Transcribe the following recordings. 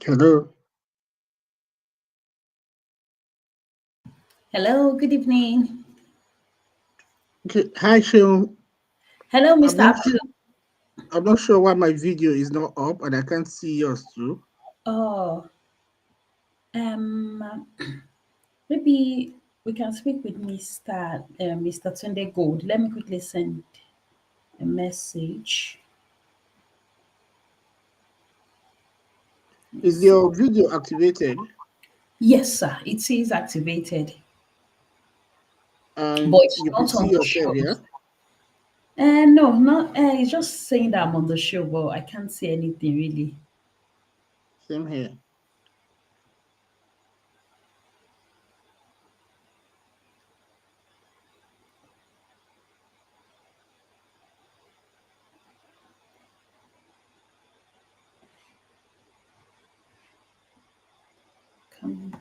Hello. Hello, good evening. Okay. Hi, Sean. Hello, I'm Mr. not. Abdul. I'm not sure why my video is not up, and I can't see yours too. Oh, um, maybe we can speak with Mr. Tunde Gold. Let me quickly send a message. Let's Is see. your video activated? Yes, sir. It is activated, but And it's you could not see on the yourself, show. yeah? No, not. It's just saying that I'm on the show, but I can't see anything really. Same here. Come on.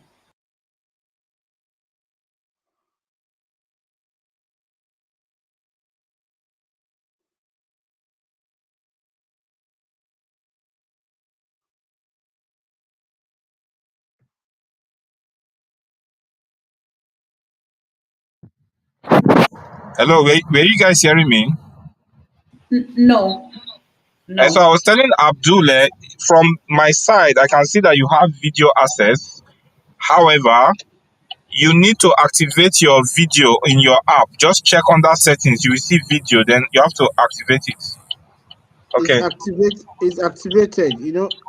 Hello, were you guys hearing me? No, So no. I was telling Abdul, from my side, I can see that you have video access. However, you need to activate your video in your app. Just check under settings, you will see video, then you have to activate it. It's Okay. activate. It's activated.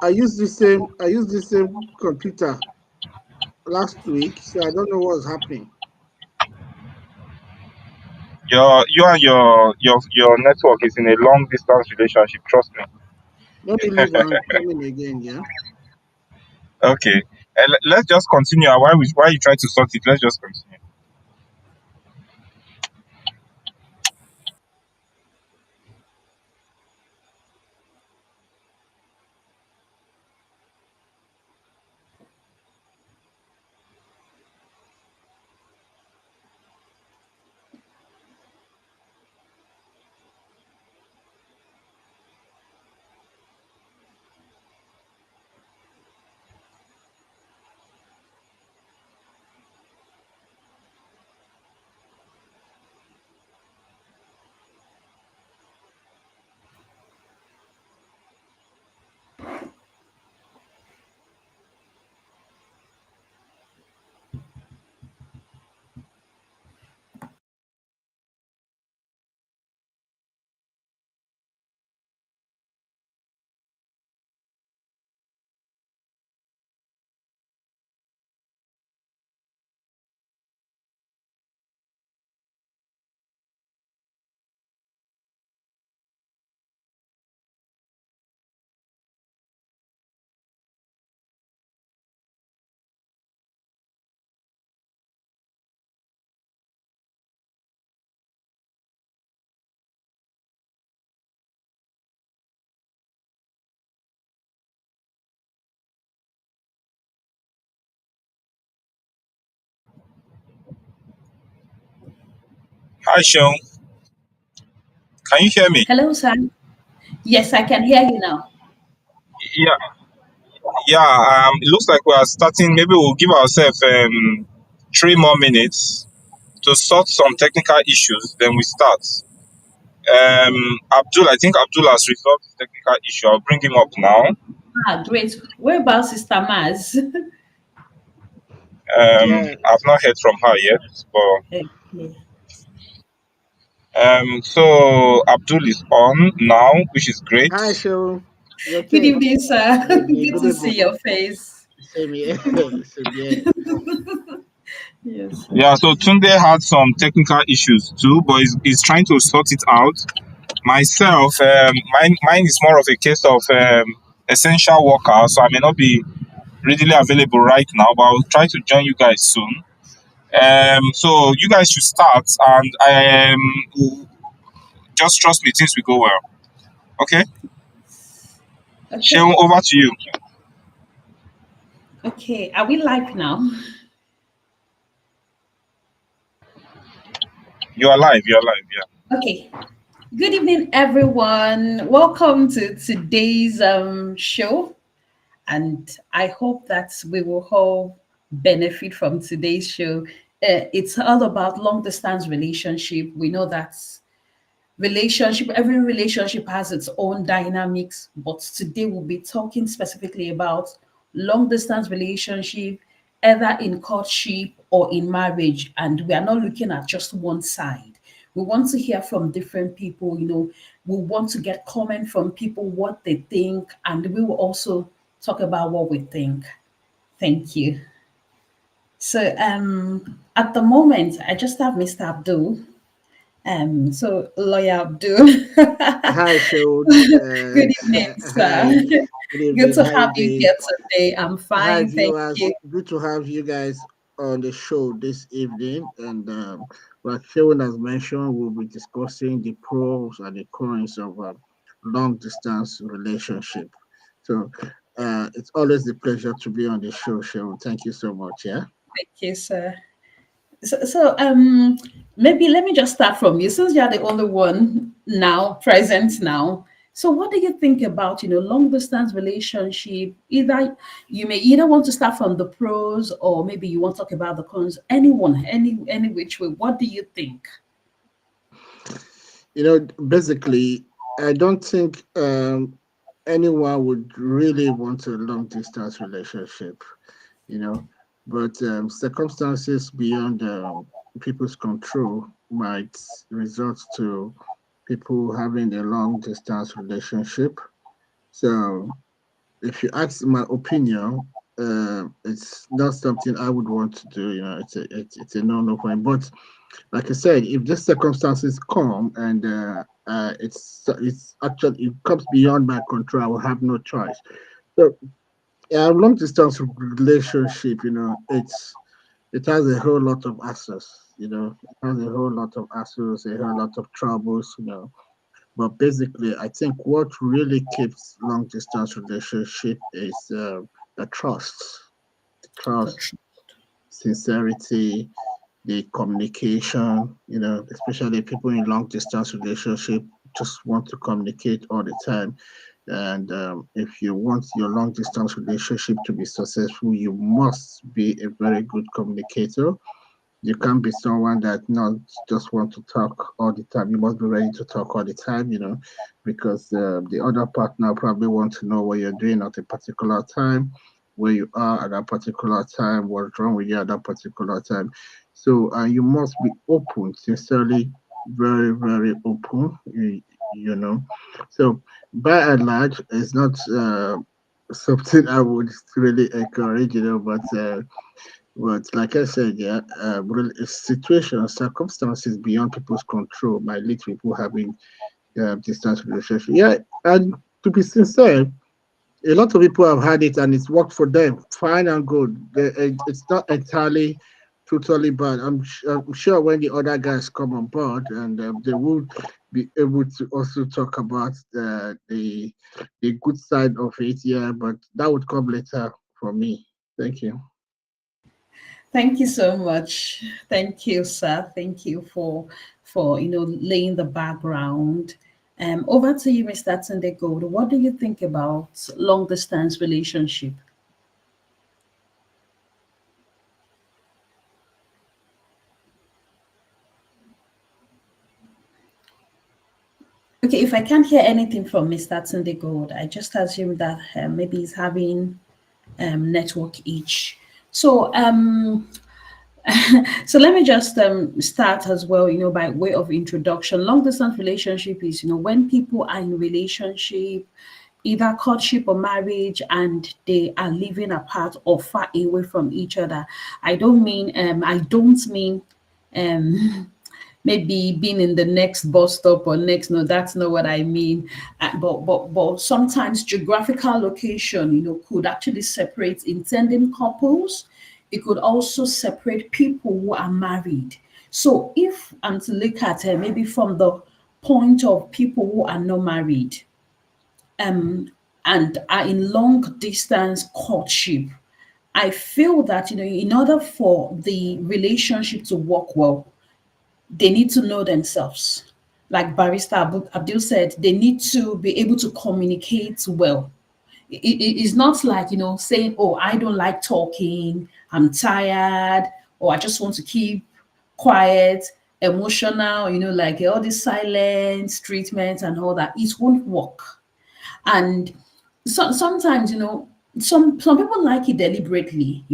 I use the same. I use the same computer last week, so I don't know what's happening. You and your network is in a long distance relationship, trust me. Let me leave and come in again. Yeah. Okay. Let's just continue. While you try to sort it, let's just continue. Hi Sean, can you hear me? Hello, sir. Yes, I can hear you now. Yeah, yeah. It looks like we are starting. Maybe we'll give ourselves 3 more minutes to sort some technical issues, then we start. Abdul, I think Abdul has resolved the technical issue. I'll bring him up now. Ah, great. Where about Sister Maz? Yeah. I've not heard from her yet, but Okay. so Abdul is on now, which is great. Hi, Sean. Your Good turn. evening, sir. Good evening. Good Good to evening. see your face. Same here. Same here. Yes, sir. Yeah, so Tunde had some technical issues too, but he's trying to sort it out. Myself, mine is more of a case of essential worker, so I may not be readily available right now, but I'll try to join you guys soon. So you guys should start, and just trust me, things will go well. Okay, Okay. Sheon, over to you. Okay. Are we live now? You are live. You are live. Yeah. Okay. Good evening, everyone. Welcome to today's show. And I hope that we will all benefit from today's show. It's all about long distance relationship. We know that every relationship has its own dynamics, but today we'll be talking specifically about long distance relationship, either in courtship or in marriage. And we are not looking at just one side. We want to hear from different people. We want to get comment from people what they think, and we will also talk about what we think. Thank you. So at the moment I just have Mr. Abdul. So Lawyer Abdul. Hi, Shaud. Good evening, Hi. sir. Good Good evening. to How you have you doing? here today. I'm Hi, fine, thank viewers. you. Good to have you guys on the show this evening. And like Shaun has mentioned, we'll be discussing the pros and the cons of long distance relationship. So it's always a pleasure to be on the show, Shaun. Thank you so much. Yeah. Thank you, sir. So, maybe let me just start from you, since you're the only one now present now. So what do you think about long distance relationship? Either you may either want to start from the pros, or maybe you want to talk about the cons. Anyone, any which way. What do you think? Basically, I don't think anyone would really want a long distance relationship, you know, but circumstances beyond people's control might result to people having a long distance relationship. So, if you ask my opinion, it's not something I would want to do. It's a no-no for me. But like I said, if these circumstances come and it's actually it comes beyond my control, I will have no choice. So yeah, long distance relationship, it has a whole lot of access. It has a whole lot of hassles, a whole lot of troubles. But basically, I think what really keeps long distance relationship is the The trust, truth. sincerity, the communication, especially people in long distance relationship just want to communicate all the time. And if you want your long distance relationship to be successful, you must be a very good communicator. You can't be someone that not just want to talk all the time. You must be ready to talk all the time, because the other partner probably want to know what you're doing at a particular time, where you are at that particular time, what's wrong with you at that particular time. So you must be open, sincerely, very, very open. You know. So by and large, it's not something I would really encourage, but like I said, yeah, situations, circumstances beyond people's control might lead to people having distance relationship. Yeah, and to be sincere, a lot of people have had it and it's worked for them, fine and good. It's not entirely totally bad. I'm sure when the other guys come on board and they will be able to also talk about the good side of it. Yeah, but that would come later for me. Thank you. Thank you so much. Thank you, sir. Thank you for laying the background. Over to you, Mr. Tunde Gold. What do you think about long distance relationship? Okay, if I can't hear anything from Mr. Tunde Gold, I just assume that maybe he's having network itch. So so let me just start as well, by way of introduction. Long distance relationship is, when people are in relationship, either courtship or marriage, and they are living apart or far away from each other. I don't mean maybe being in the next bus stop or next. No, that's not what I mean. But sometimes geographical location, could actually separate intending couples. It could also separate people who are married. So if and to look at maybe from the point of people who are not married, and are in long distance courtship, I feel that in order for the relationship to work well, they need to know themselves. Like Barrister Abdul said, they need to be able to communicate well. It's not like, saying, oh, I don't like talking, I'm tired, or I just want to keep quiet, emotional, like all this silence treatment and all that. It won't work. And sometimes, some people like it deliberately,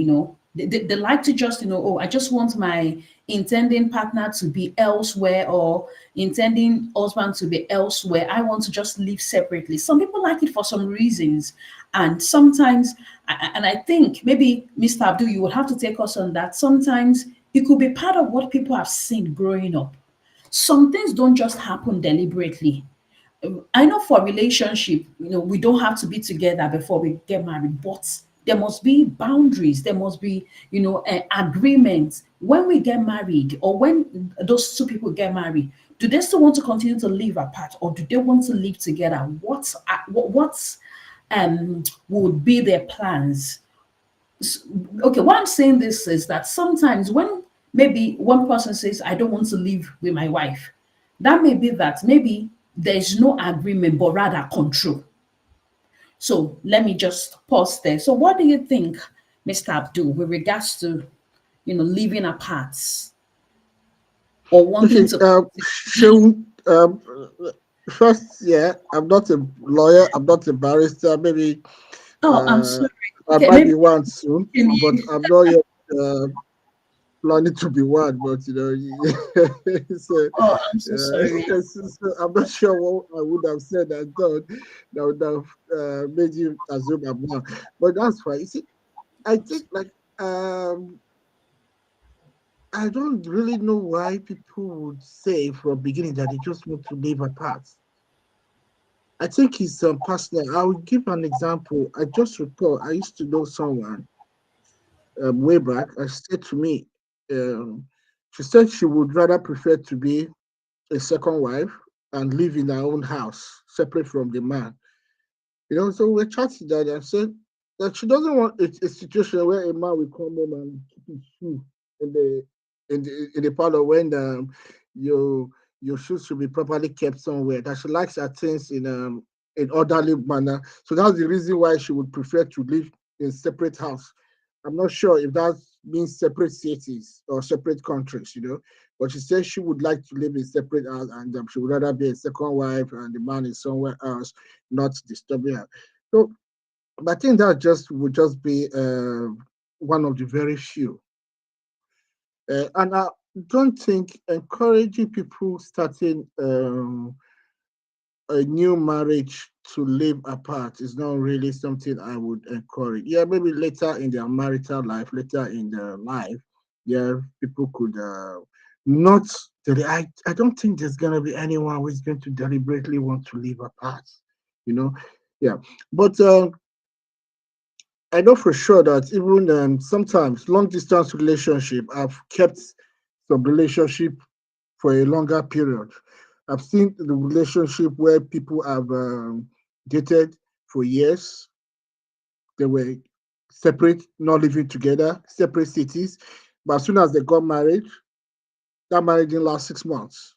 they like to just, oh, I just want my intending partner to be elsewhere, or intending husband to be elsewhere. I want to just live separately. Some people like it for some reasons. And sometimes, and I think maybe Mr. Abdul, you would have to take us on that. Sometimes it could be part of what people have seen growing up. Some things don't just happen deliberately. I know for relationship, we don't have to be together before we get married, but there must be boundaries. There must be, agreements when we get married, or when those two people get married. Do they still want to continue to live apart, or do they want to live together? What would be their plans? Okay, why I'm saying this is that sometimes when maybe one person says, I don't want to live with my wife, that may be that maybe there's no agreement, but rather control. So let me just pause there. So what do you think, Mr. Abdul, with regards to, living apart or wanting Okay, to? Seun, first, yeah, I'm not a lawyer, I'm not a barrister. Maybe Oh, I'm uh, sorry. I Okay, might be maybe one soon, can but you? I'm not yet planning to be one. But so, Oh, I'm so sorry. so I'm not sure what I would have said and done that would have made you assume I'm one. But that's fine. You see, I think like I don't really know why people would say from the beginning that they just want to live apart. I think it's personal. I will give an example. I just recall I used to know someone way back. And she said to me, um, she said she would rather prefer to be a second wife and live in her own house, separate from the man. So we're chatting that and said that she doesn't want a situation where a man will come home and keep his shoe in the in the parlor when your your shoes should be properly kept somewhere. That she likes her things in orderly manner. So that's the reason why she would prefer to live in separate house. I'm not sure if that means separate cities or separate countries. But she says she would like to live in separate house, and she would rather be a second wife and the man is somewhere else, not disturbing her. So, but I think that just would just be one of the very few. And I don't think encouraging people starting a new marriage to live apart is not really something I would encourage. Yeah, maybe later in their marital life, later in their life, yeah, people could not. I don't think there's gonna be anyone who is going to deliberately want to live apart. You know, yeah. But I know for sure that even sometimes long distance relationship have kept some relationship for a longer period. I've seen the relationship where people have dated for years. They were separate, not living together, separate cities. But as soon as they got married, that marriage didn't last 6 months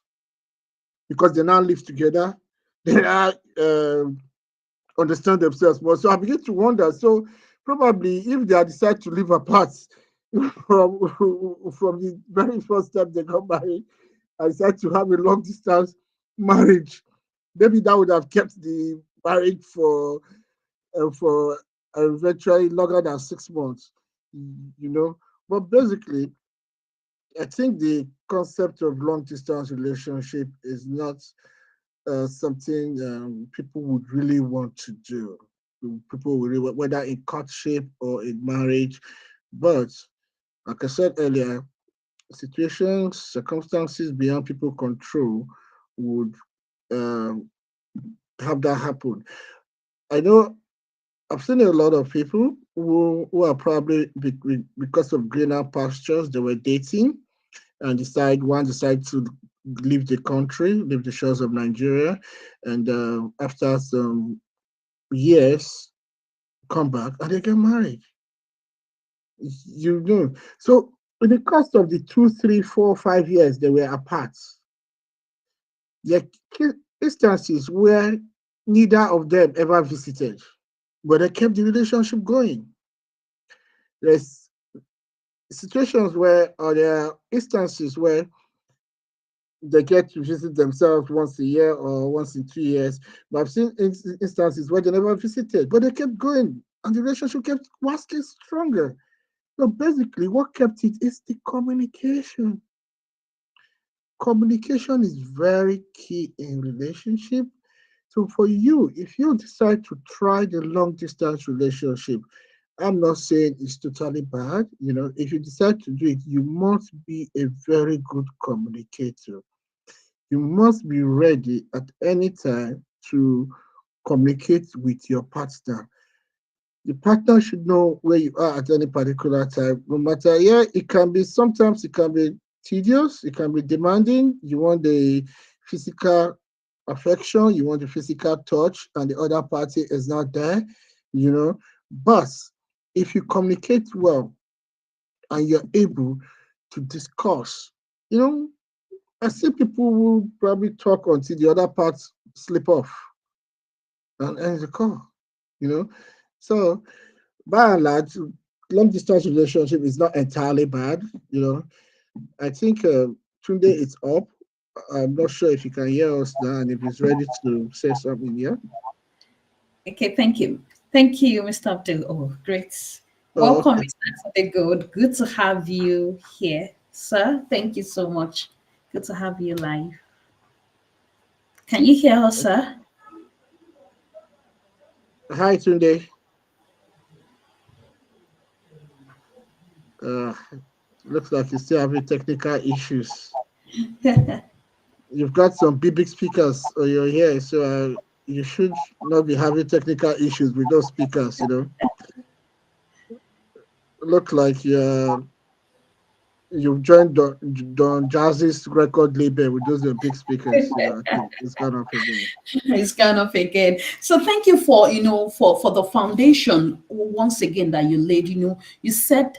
because they now live together. They now understand themselves more. So I begin to wonder. So probably if they decide to live apart from from the very first time they got married, I decide to have a long distance marriage, maybe that would have kept the marriage for eventually longer than 6 months. You know, but basically, I think the concept of long distance relationship is not something people would really want to do. People will really, whether in courtship or in marriage. But like I said earlier, situations, circumstances beyond people control would um, have that happen. I know I've seen a lot of people who are probably because of greener pastures, they were dating and one decide to leave the country, leave the shores of Nigeria, and after some years come back and they get married. So in the course of the 2, 3, 4, 5 years they were apart, there are instances where neither of them ever visited. but they kept the relationship going. There's situations where, or there are instances where they get to visit themselves once a year or once in 2 years. But I've seen instances where they never visited, but they kept going and the relationship kept vastly stronger. So basically, what kept it is the communication. Communication is very key in relationship. So for you, if you decide to try the long distance relationship, I'm not saying it's totally bad. If you decide to do it, you must be a very good communicator. You must be ready at any time to communicate with your partner. The partner should know where you are at any particular time. No matter, yeah, sometimes it can be tedious, it can be demanding. You want the physical affection, you want the physical touch, and the other party is not there, you know. But if you communicate well and you're able to discuss, you know, I see people who probably talk until the other parts slip off and end the call, you know. So by and large, long distance relationship is not entirely bad. I think Tunde is up. I'm not sure if you can hear us now and if he's ready to say something. Yeah. Okay, thank you. Thank you, Mr. Abdul. Oh, great. Oh, Welcome, okay. Mr. Good. Good to have you here, sir. Thank you so much. Good to have you live. Can you hear us, sir? Hi, Tunde. Uh, Looks like you still having technical issues. You've got some big speakers on your ear, so you should not be having technical issues with those speakers. Look like you've joined Don Jazzy's record label with those big speakers. I think it's gone off again. It's kind of again. So thank you for for the foundation once again that you laid. You said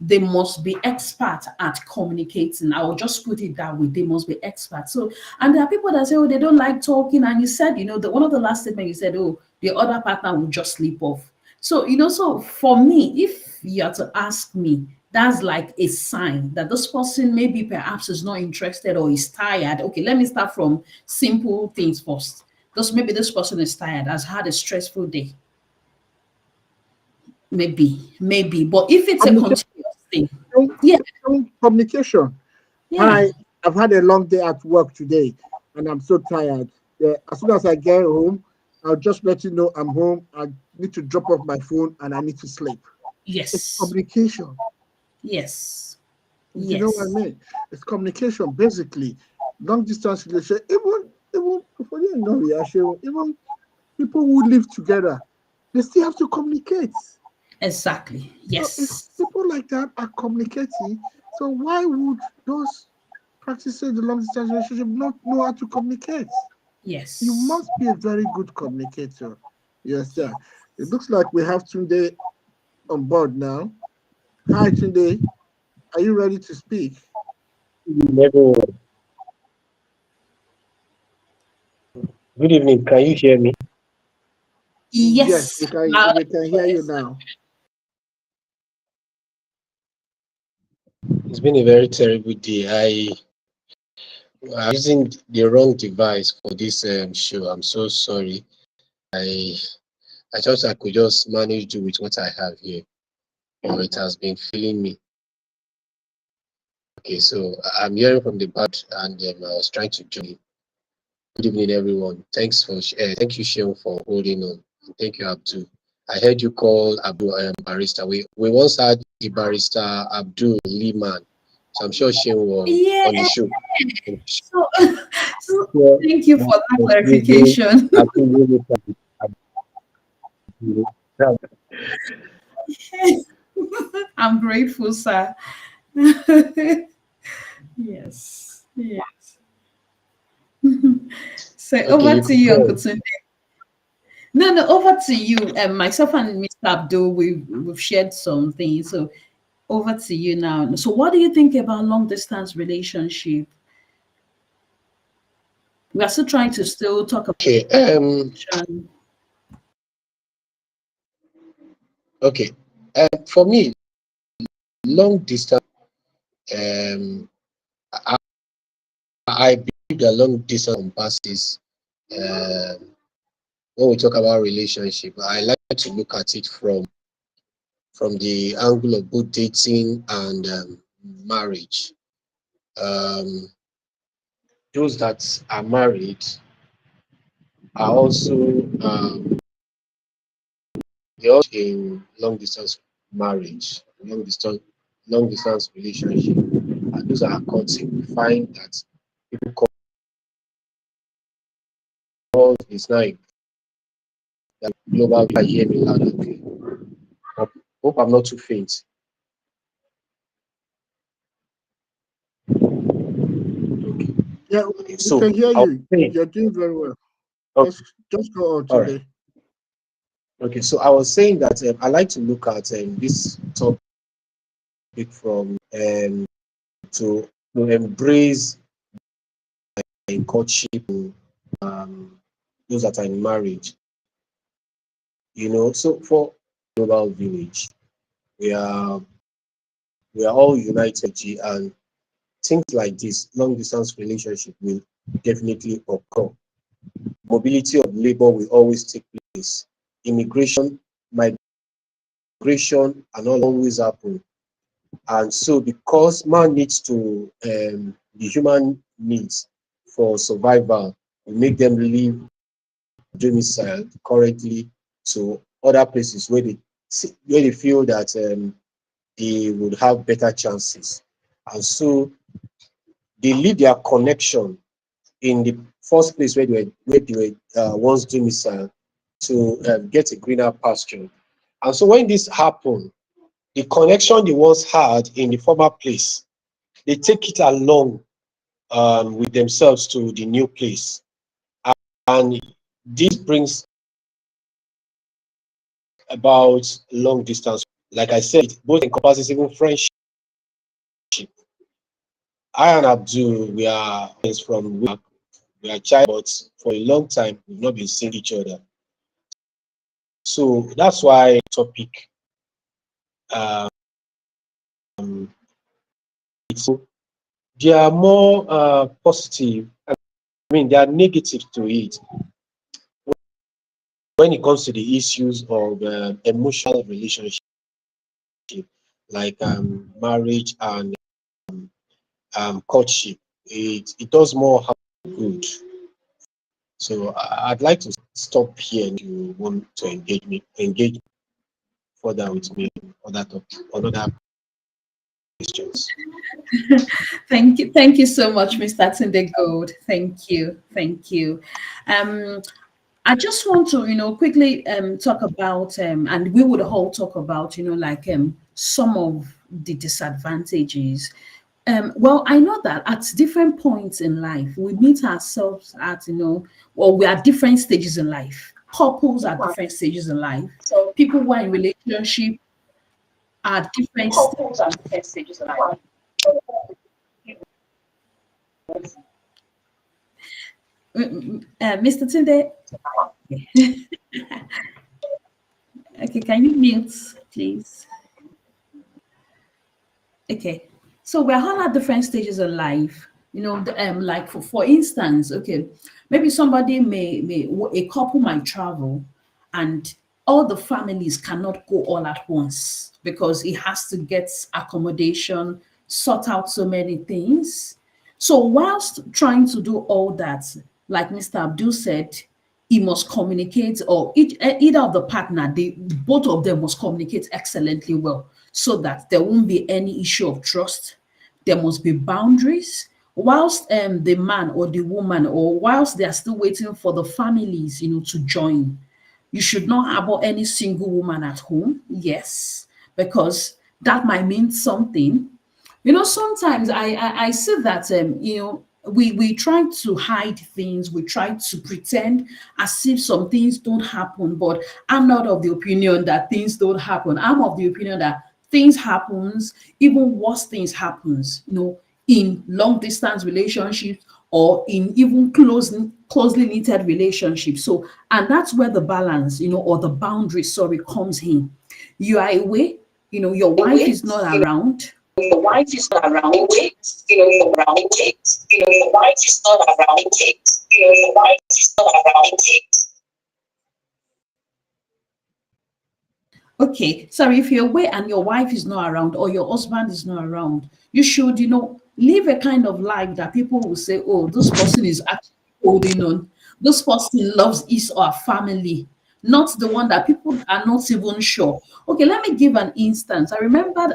they must be expert at communicating. I will just put it that way. They must be expert. So and there are people that say, oh, they don't like talking. And you said, the one of the last statement you said, oh, the other partner will just sleep off. So so for me, if you are to ask me, that's like a sign that this person maybe perhaps is not interested or is tired. Okay, let me start from simple things first. Because maybe this person is tired, has had a stressful day. Maybe. But if it's a Communication. continuous thing, yeah, Communication. yeah, Hi, I've had a long day at work today, and I'm so tired. Yeah, as soon as I get home, I'll just let you know I'm home. I need to drop off my phone and I need to sleep. It's yes, communication. yes, You know what I yes, mean? It's communication, basically. Long distance relationship, even for you know, reaction, even people who live together, they still have to communicate. exactly. So if Yes, people like that are communicating, so why would those practicing the long distance relationship not know how to communicate? You yes. must be a very good communicator. Yes, sir. It looks like we have Tunde on board now. Hi, Tunde. Are you ready to speak? Everyone, good evening. Can you hear me? Yes, Yes, loud we and can hear clear, you sir. now. It's been a very terrible day. I'm using the wrong device for this show. I'm so sorry. I I thought I could just manage do with what I have here, but it has been failing me. Okay, so I'm hearing from the back, and I was trying to join. Good evening, everyone. Thank you, Sheon, for holding on. And thank you, Abdul. I heard you call Abdul barrister. We once had the barrister Abdul Liman, so I'm sure Sheon was Yeah. on the show. So, so Yeah, thank you for that was using clarification. Abdul Liman. I'm grateful, sir. Yes. Yes. So Okay, over you to could you, Uncle go. Tunde. No, over to you. Myself and Mr. Abdul, we've shared some things. So over to you now. So what do you think about long distance relationship? We are still trying to still talk about Okay, communication. Okay. For me, long distance. Um, I, I believe that long distance encompasses. Um, when we talk about relationship, I like to look at it from the angle of both dating and marriage. Um, those that are married are also they also in long distance marriage, long distance relationship, and those are courting. We find that people call it's now a global. I hear me loud and clear. Hope, hope I'm not too faint. Okay. Yeah, Okay. we So can hear I was you. saying, You're doing very well. okay, Just go on all right. today. Okay. So I was saying that I like to look at this topic from to embrace in courtship, um, those that are in marriage. So for global village, we are we are all united, and things like this long distance relationship will definitely occur. Mobility of labor will always take place. Immigration, migration, and all always happen. And so, because man needs to the human needs for survival, we make them leave domicile currently to other places where they feel that they would have better chances. And so they leave their connection in the first place where they were once domicile to get a greener pasture. And so when this happened, the connection they once had in the former place, they take it along with themselves to the new place. And this brings about long distance. Like I said, it both encompasses even friendship. I and Abdul, we are friends from work. We are child, but for a long time we've not been seeing each other. So that's why topic um it's there are more positive. I mean, there are negative to it when it comes to the issues of emotional relationship, like marriage and courtship. It does more harm than good. So I'd like to stop here. If you want to engage further with me on other questions. Thank you so much, Mr. Tunde Gold. Thank you. Um, I just want to, quickly talk about, and we would all talk about, like some of the disadvantages. Well, I know that at different points in life, we meet ourselves at, well, we are different stages in life. Couples are different stages in life. People who are in relationship are different Mr. Tunde, okay, can you mute, please? Okay, so we're all at different stages of life. Like for instance, okay, maybe somebody a couple might travel, and all the families cannot go all at once because it has to get accommodation, sort out so many things. So whilst trying to do all that, like Mr. Abdul said, he must communicate, or either of the partner, both of them must communicate excellently well, so that there won't be any issue of trust. There must be boundaries. Whilst the man or the woman, or whilst they are still waiting for the families, to join, you should not harbor any single woman at home. Yes, because that might mean something. Sometimes I see that we try to hide things, we try to pretend as if some things don't happen, but I'm not of the opinion that things don't happen. I'm of the opinion that things happens, even worse things happens, in long distance relationships or in even closely knitted relationships. So, and that's where the balance, or the boundary, sorry, comes in. You are away, your wife is not around. Your wife is not around it. Your wife is not around it. Your wife is not around it. Okay, sorry, if you're away and your wife is not around or your husband is not around, you should, live a kind of life that people will say, oh, this person is actually holding on. This person loves his or her family, not the one that people are not even sure. Okay, let me give an instance. I remember,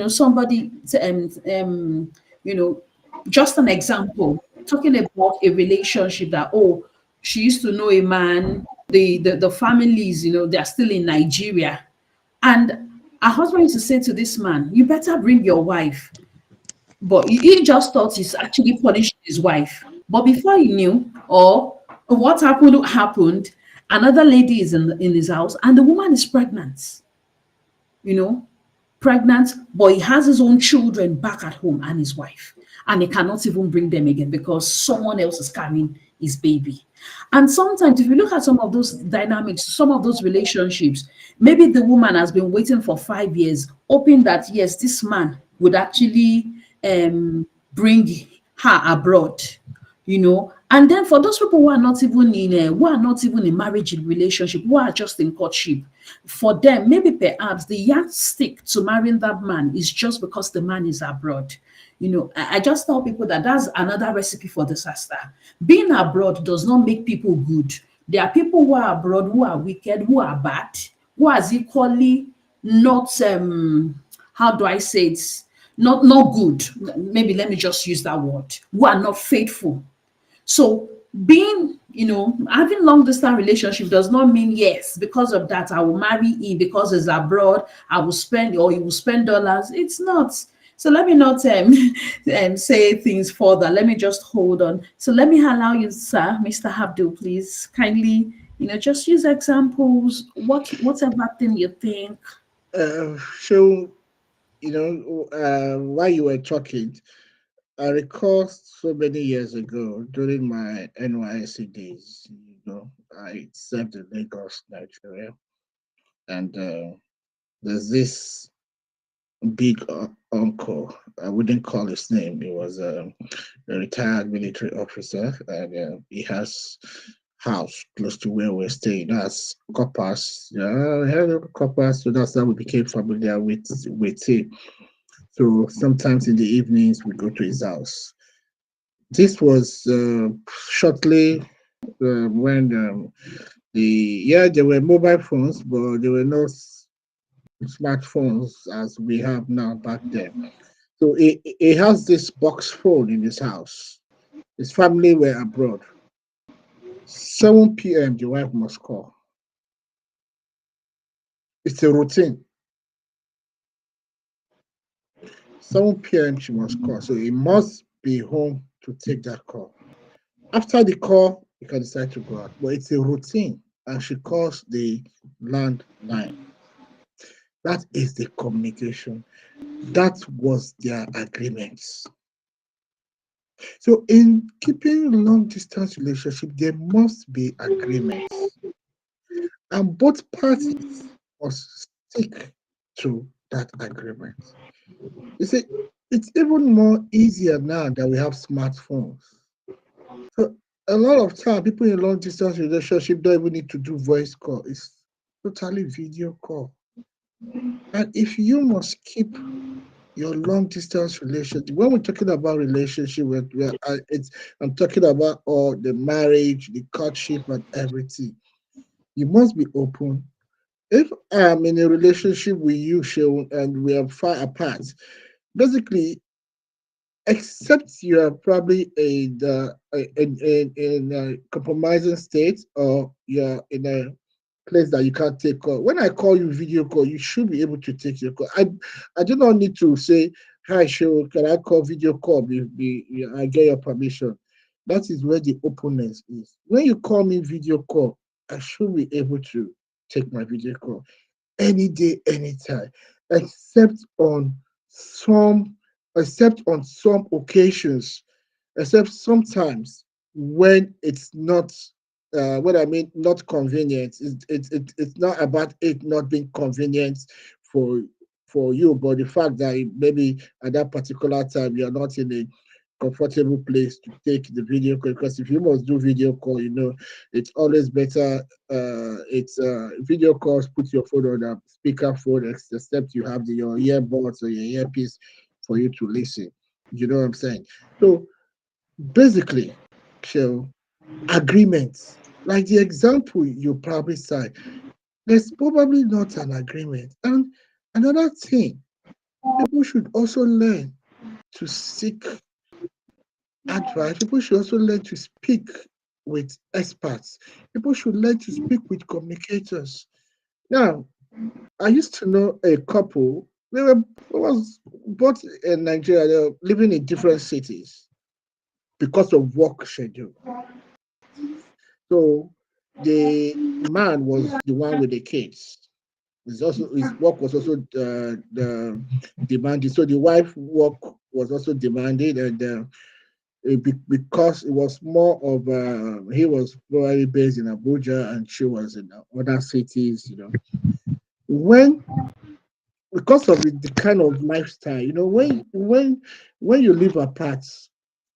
somebody, you know, just an example, talking about a relationship that, oh, she used to know a man, the families, they're still in Nigeria. And her husband used to say to this man, you better bring your wife. But he just thought he's actually punishing his wife. But before he knew, or what happened, another lady is in his house and the woman is pregnant, you know, pregnant, but he has his own children back at home and his wife. And he cannot even bring them again because someone else is carrying his baby. And sometimes, if you look at some of those dynamics, some of those relationships, maybe the woman has been waiting for 5 years, hoping that, yes, this man would actually bring her abroad, and then for those people who are not even in marriage relationship, who are just in courtship, for them maybe perhaps the yardstick to marrying that man is just because the man is abroad. I just tell people that that's another recipe for disaster. Being abroad does not make people good. There are people who are abroad who are wicked, who are bad, who are equally not how do I say it, not good. Maybe let me just use that word, who are not faithful. So being, having long distance relationship does not mean, yes, because of that I will marry him because he's abroad, I will spend, or he will spend dollars. It's not. So let me not say things further. Let me just hold on. So let me allow you, sir, Mr. Abdul, please kindly, just use examples. Whatever thing you think. So, while you were talking, I recall so many years ago during my NYSC days, I served in Lagos, Nigeria, and there's this big uncle. I wouldn't call his name. He was a retired military officer, and he has house close to where we're staying. That's Coppers. Yeah, hello Coppers. So that's how we became familiar with him. So sometimes in the evenings we go to his house. This was shortly when there were mobile phones, but there were no smartphones as we have now back then. So he has this box phone in his house. His family were abroad. 7 p.m. the wife must call. It's a routine. 7 p.m. she must call. So he must be home to take that call. After the call, you can decide to go out. But it's a routine. And she calls the landline. That is the communication. That was their agreements. So in keeping long distance relationship, there must be agreements. And both parties must stick to that agreement. You see, it's even more easier now that we have smartphones. So a lot of time, people in long distance relationship don't even need to do voice call. It's totally video call. And if you must keep your long distance relationship, when we're talking about relationship, I'm talking about all the marriage, the courtship, and everything. You must be open. If I'm in a relationship with you, Shaun, and we are far apart, basically, except you are probably in a compromising state or you're in a place that you can't take call. When I call you video call, you should be able to take your call. I do not need to say, hi, Shaun, can I call video call? I get your permission. That is where the openness is. When you call me video call, I should be able to take my video call any day, anytime, except on some except on some occasions. except sometimes when it's not what I mean, not convenient. It's not about it not being convenient for you, but the fact that maybe at that particular time you're not in a comfortable place to take the video call. Because if you must do video call, it's always better. It's video calls. Put your phone on a speaker phone, except you have your earbuds or your earpiece for you to listen. You know what I'm saying? So basically, so agreements, like the example you probably said, there's probably not an agreement. And another thing, people should also learn to seek advice. People should also learn to speak with experts. People should learn to speak with communicators. Now, I used to know a couple. They were was both in Nigeria. They were living in different cities because of work schedule. So the man was the one with the kids. His work was also the demanded. So the wife work was also demanded, and because it was more of he was probably based in Abuja and she was in other cities. When because of the kind of lifestyle, when you live apart,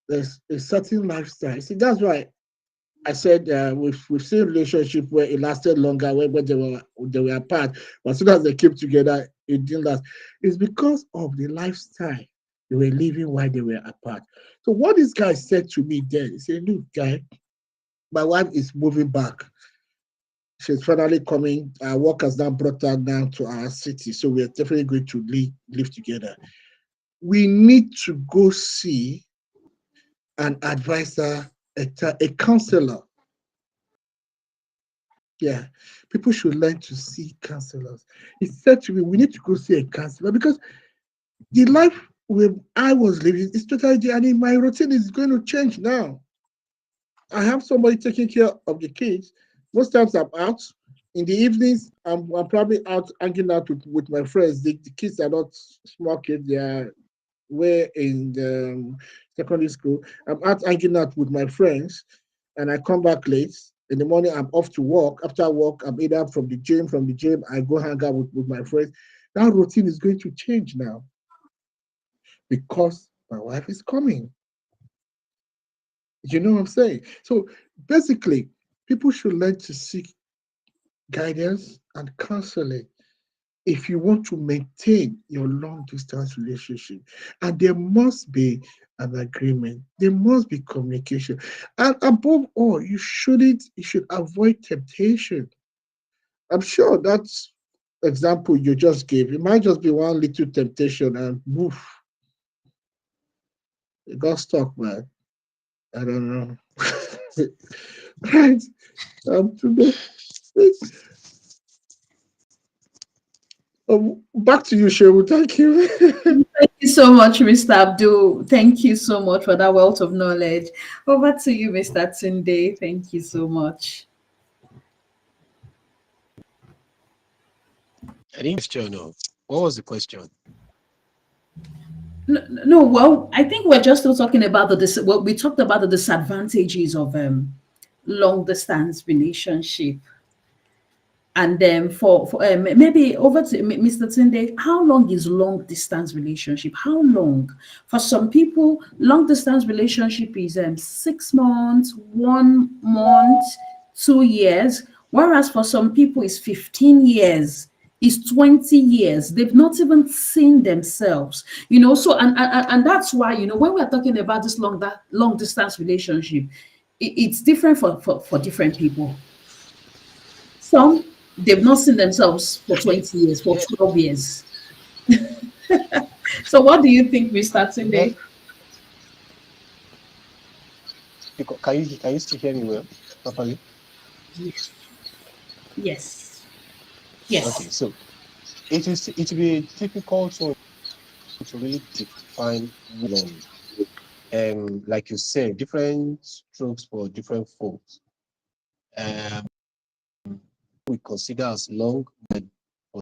there's a certain lifestyle. See, that's why I said we've seen relationship where it lasted longer when they were apart, but as soon as they came together, it didn't last. It's because of the lifestyle they were living while they were apart. So what this guy said to me then, he said, "Look, guy, my wife is moving back. She's finally coming. Our work has now brought her down to our city, so we're definitely going to live together. We need to go see an advisor, a counselor. Yeah, people should learn to see counselors." He said to me, "We need to go see a counselor because the life where I was living is totally different, and my routine is going to change now. I have somebody taking care of the kids. Most times I'm out. In the evenings, I'm probably out hanging out with my friends. The kids are not small kids, they are way in the secondary school. I'm out hanging out with my friends, and I come back late. In the morning, I'm off to work. After work, I'm either from the gym. From the gym, I go hang out with my friends. That routine is going to change now because my wife is coming. You know what I'm saying? So basically, people should learn to seek guidance and counseling if you want to maintain your long distance relationship. And there must be an agreement, there must be communication. And above all, you should avoid temptation. I'm sure that's example you just gave. It might just be one little temptation and woof, it got stuck, man. I don't know. Right. Today, back to you, Shehu. Thank you. Thank you so much, Mr. Abdul. Thank you so much for that wealth of knowledge. Over to you, Mr. Tunde. Thank you so much. I think question. No. What was the question? No, well, I think we're just still talking about well, we talked about the disadvantages of long distance relationship. And then for maybe over to Mr. Tunde, how long is long distance relationship? How long? For some people, long distance relationship is 6 months, 1 month, 2 years, whereas for some people it's 15 years, is 20 years. They've not even seen themselves, So and that's why when we're talking about this long distance relationship, it's different for different people. Some, they've not seen themselves for 20 years, for Yeah, 12 years. So what do you think, Mr. because Tunde? can you still hear me well properly? Yes. Yes. Okay, Yes. so it will be a difficult one to really define long. Like you said, different strokes for different folks. Um, we consider as long, but for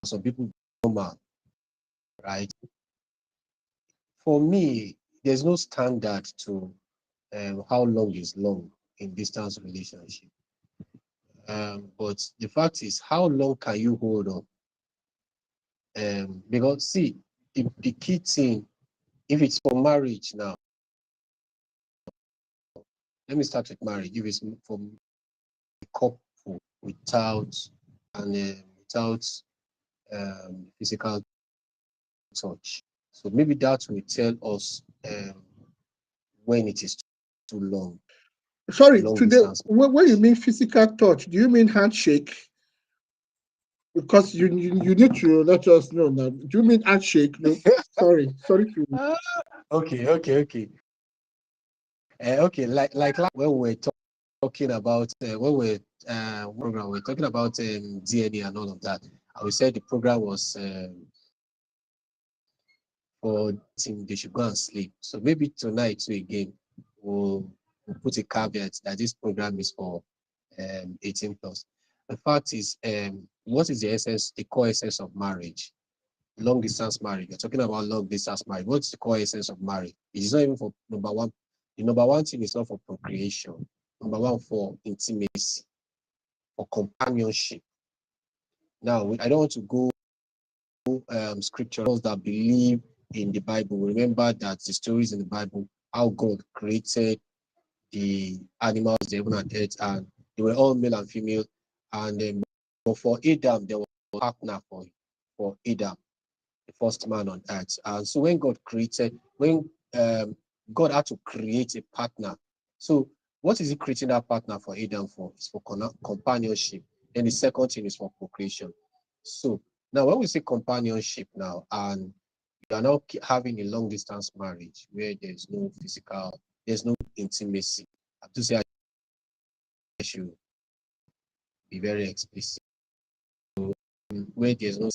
some people normal, right? For me, there's no standard to how long is long in distance relationship. But the fact is, how long can you hold on? Because see, the key thing, if it's for marriage now, let me start with marriage. If it's for a couple without without physical touch, so maybe that will tell us when it is too long. Sorry, Long today, distance. when you mean physical touch, do you mean handshake? Because you need to let us know now. Do you mean handshake? No, sorry to. Okay. Okay, like when we're talking about when we're program, we're talking about DNA and all of that. I would say the program was for they should go and sleep. So maybe tonight too again, we'll put a caveat that this program is for 18 plus. The fact is, what is the essence, the core essence of marriage? Long distance marriage. You're talking about long distance marriage. What's the core essence of marriage? It is not even for number one. The number one thing is not for procreation. Number one, for intimacy, for companionship. Now, I don't want to go scriptures that believe in the Bible. Remember that the stories in the Bible, how God created the animals, the heaven and earth, and they were all male and female. And but for Adam, there was a partner for Adam, the first man on earth. And so when God had to create a partner. So what is he creating that partner for Adam for? It's for companionship. Then the second thing is for procreation. So now when we say companionship now, and you are now having a long distance marriage where there's no physical, there's no intimacy. I have to say I should be very explicit. Where there's no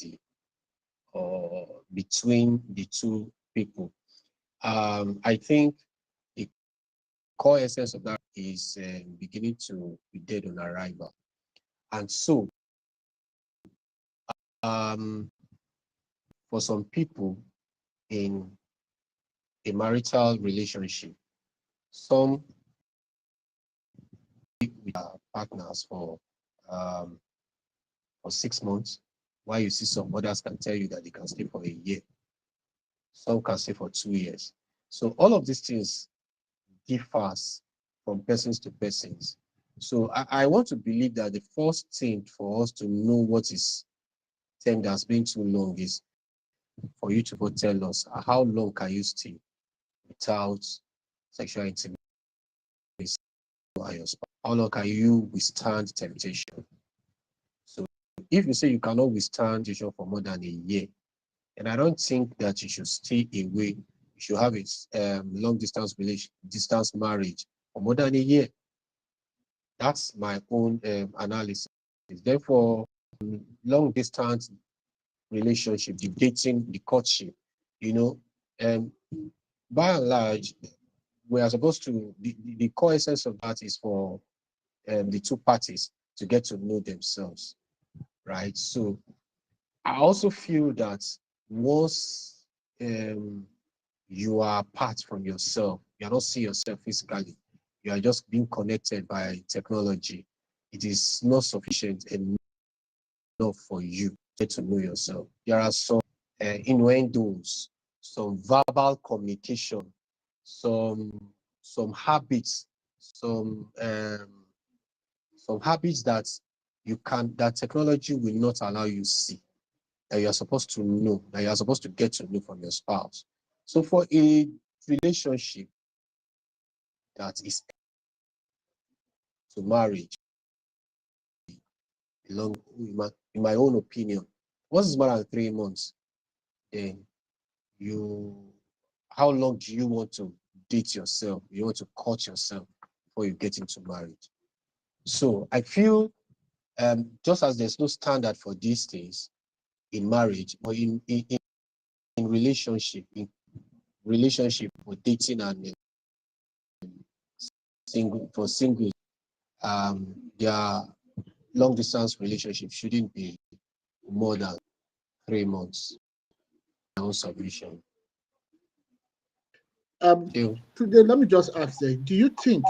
or between the two people. I think the core essence of that is beginning to be dead on arrival. And so, for some people in a marital relationship, some with partners for 6 months, while you see some others can tell you that they can stay for a year. Some can stay for 2 years. So all of these things differs from persons to persons. So I want to believe that the first thing for us to know what is termed as being too long is for you to tell us how long can you stay without sexual intimacy with your spouse? How long can you withstand temptation? So if you say you cannot withstand temptation for more than a year, and I don't think that you should stay away. You should have a long distance marriage for more than a year. That's my own analysis. Therefore, long distance relationship, the dating, the courtship, you know, by and large, we are supposed to, the core essence of that is for the two parties to get to know themselves, right? So I also feel that once you are apart from yourself, you are not seeing yourself physically, you are just being connected by technology, it is not sufficient enough for you to get to know yourself. There are some innuendos, some verbal communication, some habits, some habits that that technology will not allow you to see, that you are supposed to know, that you are supposed to get to know from your spouse. So for a relationship that is to marriage, long, in my own opinion, once it's more than 3 months, then how long do you want to date yourself? You want to court yourself before you get into marriage. So I feel just as there's no standard for these things in marriage or in relationship for dating and single, their long distance relationship shouldn't be more than 3 months. No submission. You. Today, let me just ask you, do you think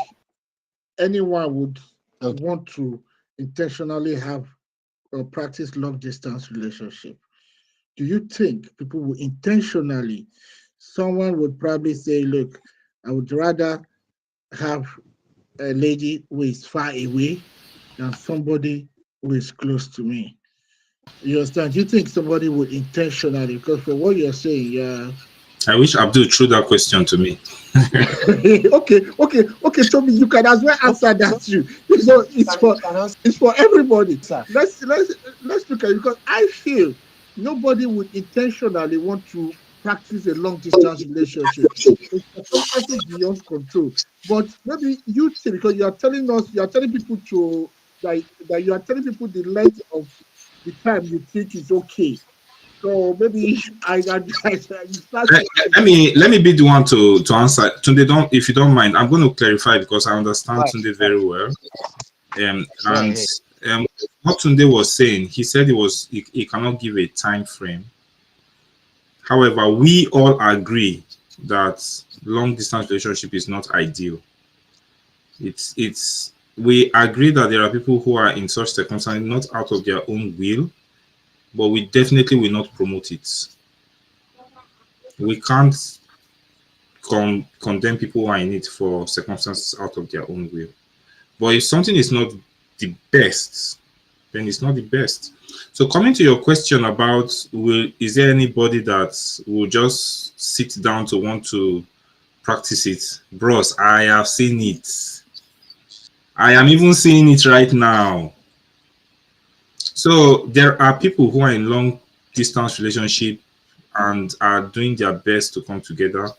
anyone would Okay. want to intentionally have or practice long distance relationship? Do you think people will intentionally, someone would probably say, look, I would rather have a lady who is far away than somebody who is close to me? You understand? Do you think somebody would intentionally, because for what you're saying, yeah. I wish Abdul threw that question to me. Okay, Tommy, you can as well answer that too. So it's for everybody. Sir. Let's look at it, because I feel nobody would intentionally want to practice a long distance relationship. It's circumstances beyond control. But maybe you say, because you are telling people to that you are telling people the length of the time you think is okay. So maybe I start Let, let me be the one to answer. Tunde, don't, if you don't mind, I'm going to clarify because I understand Right. Tunde very well. And Right. what Tunde was saying, he said he cannot give a time frame. However, we all agree that long distance relationship is not ideal. It's we agree that there are people who are in such circumstances not out of their own will, but we definitely will not promote it. We can't condemn people who are in it for circumstances out of their own will. But if something is not the best, then it's not the best. So coming to your question about is there anybody that will just sit down to want to practice it? Bros, I have seen it. I am even seeing it right now. So there are people who are in long distance relationship and are doing their best to come together.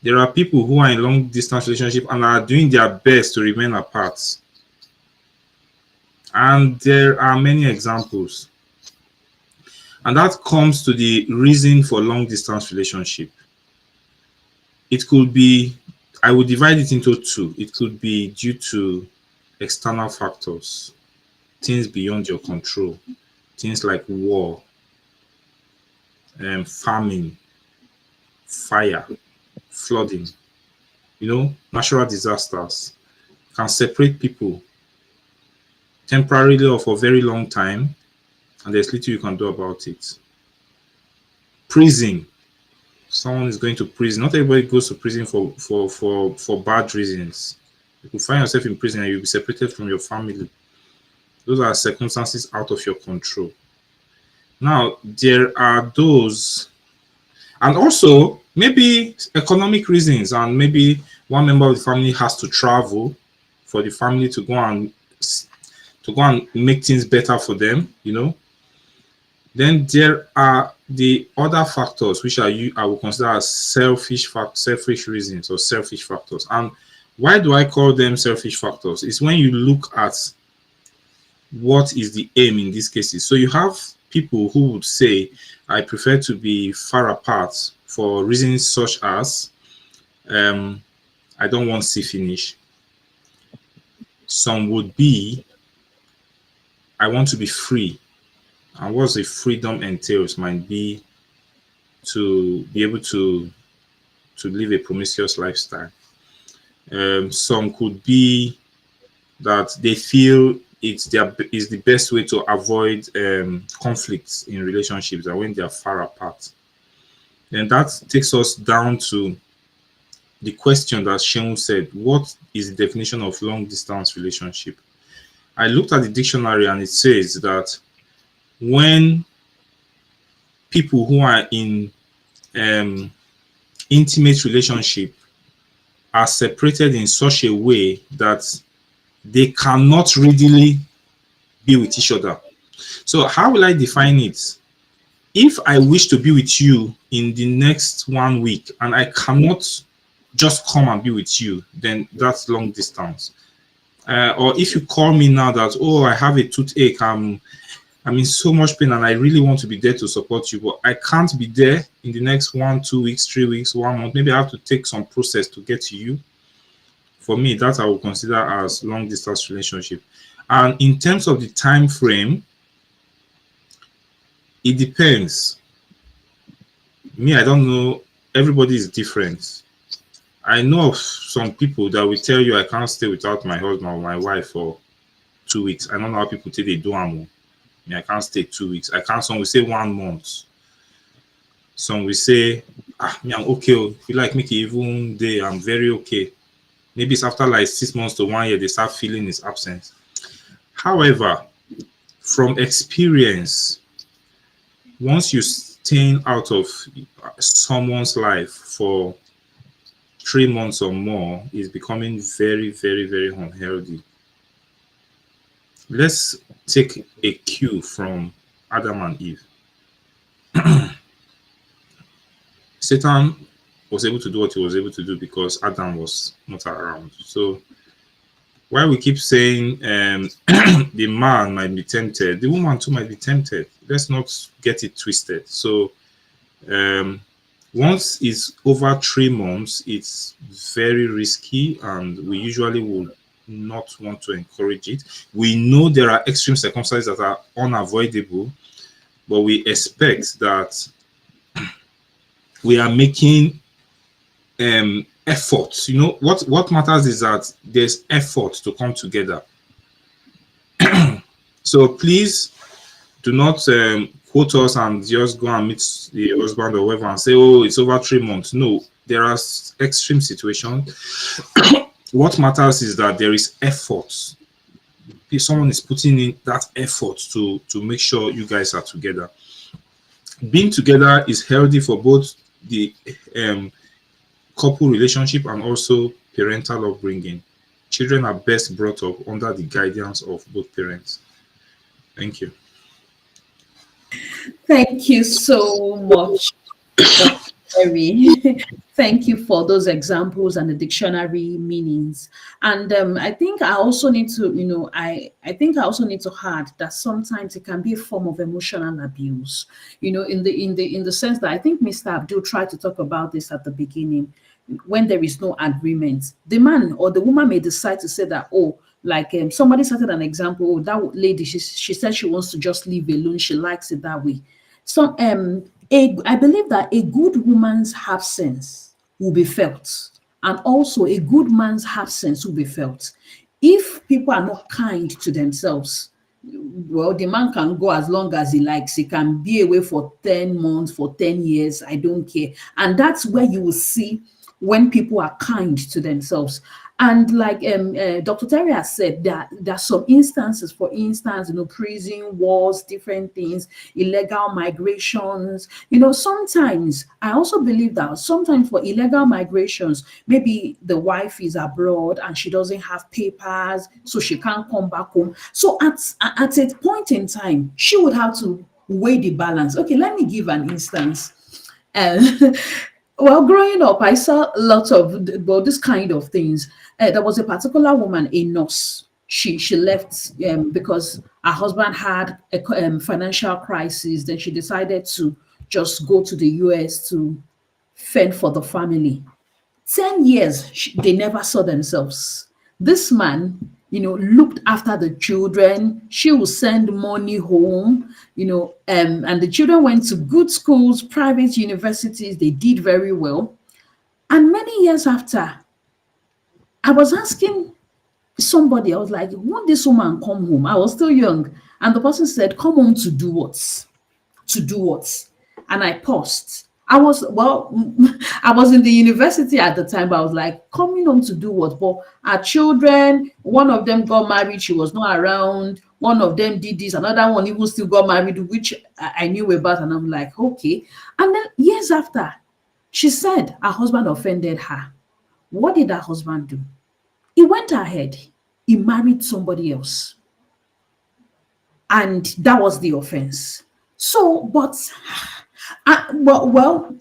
There are people who are in long distance relationship and are doing their best to remain apart. And there are many examples. And that comes to the reason for long distance relationship. It could be, I would divide it into two. It could be due to external factors, things beyond your control, things like war, famine, fire, flooding, natural disasters can separate people temporarily or for a very long time, and there's little you can do about it. Prison. Someone is going to prison. Not everybody goes to prison for bad reasons. You could find yourself in prison and you'll be separated from your family. Those are circumstances out of your control. Now, there are those, and also maybe economic reasons, and maybe one member of the family has to travel for the family to go and make things better for them, Then there are the other factors which I will consider as selfish reasons or selfish factors. And why do I call them selfish factors? It's when you look at what is the aim in these cases. So you have people who would say, I prefer to be far apart for reasons such as I don't want see finish. Some would be, I want to be free. And what the freedom entails might be to be able to live a promiscuous lifestyle. Some could be that they feel is the best way to avoid conflicts in relationships, and when they are far apart. And that takes us down to the question that Sheung said, what is the definition of long distance relationship? I looked at the dictionary and it says that when people who are in intimate relationship are separated in such a way that they cannot readily be with each other. So how will I define it? If I wish to be with you in the next 1 week and I cannot just come and be with you, then that's long distance. Or if you call me now that, oh, I have a toothache, I'm in so much pain and I really want to be there to support you, but I can't be there in the next 1, 2 weeks, 3 weeks, 1 month. Maybe I have to take some process to get to you. For me, that I would consider as long distance relationship. And in terms of the time frame, it depends. Me, I don't know. Everybody is different. I know of some people that will tell you I can't stay without my husband or my wife for 2 weeks. I don't know how people say they do am. I can't stay 2 weeks. I can't. Some will say 1 month. Some will say, me I'm okay. If you like make it even day, I'm very okay. Maybe it's after like 6 months to 1 year they start feeling his absence. However, from experience, once you staying out of someone's life for 3 months or more, is becoming very, very, very unhealthy. Let's take a cue from Adam and Eve. Satan was able to do what he was able to do because Adam was not around. So while we keep saying the man might be tempted, the woman too might be tempted. Let's not get it twisted. So um, once it's over 3 months, it's very risky, and we usually would not want to encourage it. We know there are extreme circumstances that are unavoidable, but we expect that we are making effort. You know what matters is that there's effort to come together. So please do not quote us and just go and meet the husband or whoever and say, oh, it's over 3 months. No, there are extreme situations. What matters is that there is effort. If someone is putting in that effort to make sure you guys are together. Being together is healthy for both the couple relationship and also parental upbringing. Children are best brought up under the guidance of both parents. Thank you. Thank you so much, Dr. Terry. Thank you for those examples and the dictionary meanings. And I think I also need to, I think I also need to add that sometimes it can be a form of emotional abuse. In the sense that I think Mr. Abdul tried to talk about this at the beginning. When there is no agreement, the man or the woman may decide to say that, oh, like somebody cited an example, oh, that lady, she said she wants to just leave alone. She likes it that way. So I believe that a good woman's absence will be felt, and also a good man's absence will be felt. If people are not kind to themselves, well, the man can go as long as he likes. He can be away for 10 months, for 10 years. I don't care. And that's where you will see when people are kind to themselves. And like Dr. Terry has said, there are some instances, for instance, prison wars, different things, illegal migrations. Sometimes I also believe that sometimes for illegal migrations, maybe the wife is abroad and she doesn't have papers, so she can't come back home. So at a point in time, she would have to weigh the balance. Okay, let me give an instance. Uh, well, growing up, I saw lots of this kind of things. There was a particular woman, a nurse. She left because her husband had a financial crisis. Then she decided to just go to the US to fend for the family. 10 years, they never saw themselves. This man, looked after the children. She would send money home, and the children went to good schools, private universities. They did very well. And many years after, I was asking somebody, I was like, won't this woman come home? I was still young. And the person said, come home to do what? To do what? And I paused. I was in the university at the time, but I was like, coming home to do what? But our children, one of them got married, she was not around. One of them did this, another one even still got married, which I knew about. And I'm like, okay. And then years after, she said her husband offended her. What did her husband do? He went ahead, he married somebody else. And that was the offense. So, but well,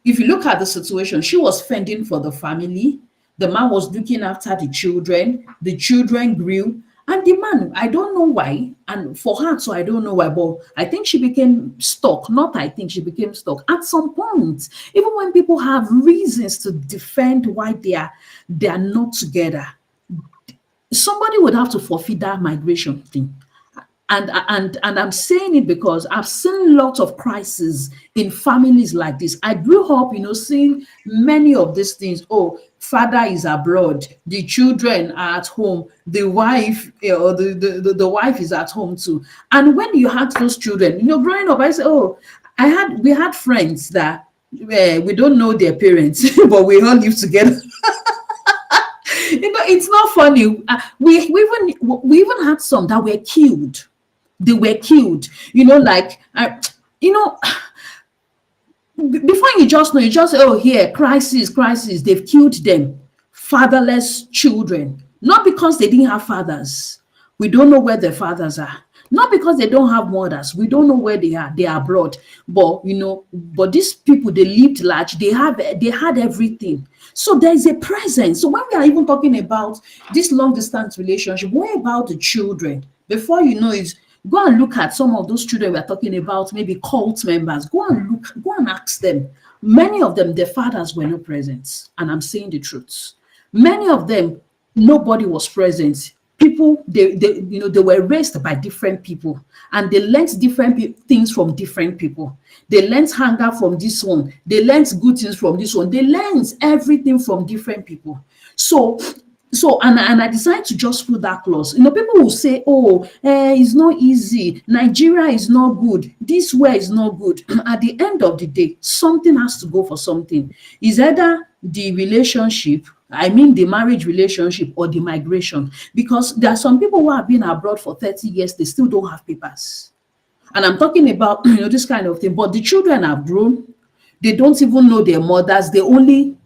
if you look at the situation, she was fending for the family. The man was looking after the children. The children grew. And the man, I don't know why, and for her too, I don't know why, but I think she became stuck. Not I think she became stuck. At some point, even when people have reasons to defend why they are not together, somebody would have to forfeit that migration thing. And I'm saying it because I've seen lots of crises in families like this. I grew up, seeing many of these things. Oh, father is abroad, the children are at home, the wife, or the wife is at home too. And when you had those children, growing up, I said, oh, we had friends that we don't know their parents, but we all live together. It's not funny. We even had some that were killed. They were killed. Like you know, before you just know, you just say, oh, here, crisis, crisis. They've killed them. Fatherless children. Not because they didn't have fathers. We don't know where their fathers are. Not because they don't have mothers. We don't know where they are. They are abroad. But these people, they lived large. They had everything. So there is a presence. So when we are even talking about this long distance relationship, what about the children? Before you know it, go and look at some of those children we're talking about, maybe cult members. Go and ask them. Many of them, their fathers were not present. And I'm saying the truth. Many of them, nobody was present. People, they were raised by different people, and they learned different things from different people. They learned hunger from this one. They learned good things from this one. They learned everything from different people. So, and I decided to just put that clause. People will say, oh, it's not easy. Nigeria is not good. This way is not good. At the end of the day, something has to go for something. Is either the relationship, I mean the marriage relationship, or the migration. Because there are some people who have been abroad for 30 years, they still don't have papers. And I'm talking about this kind of thing. But the children have grown. They don't even know their mothers. They only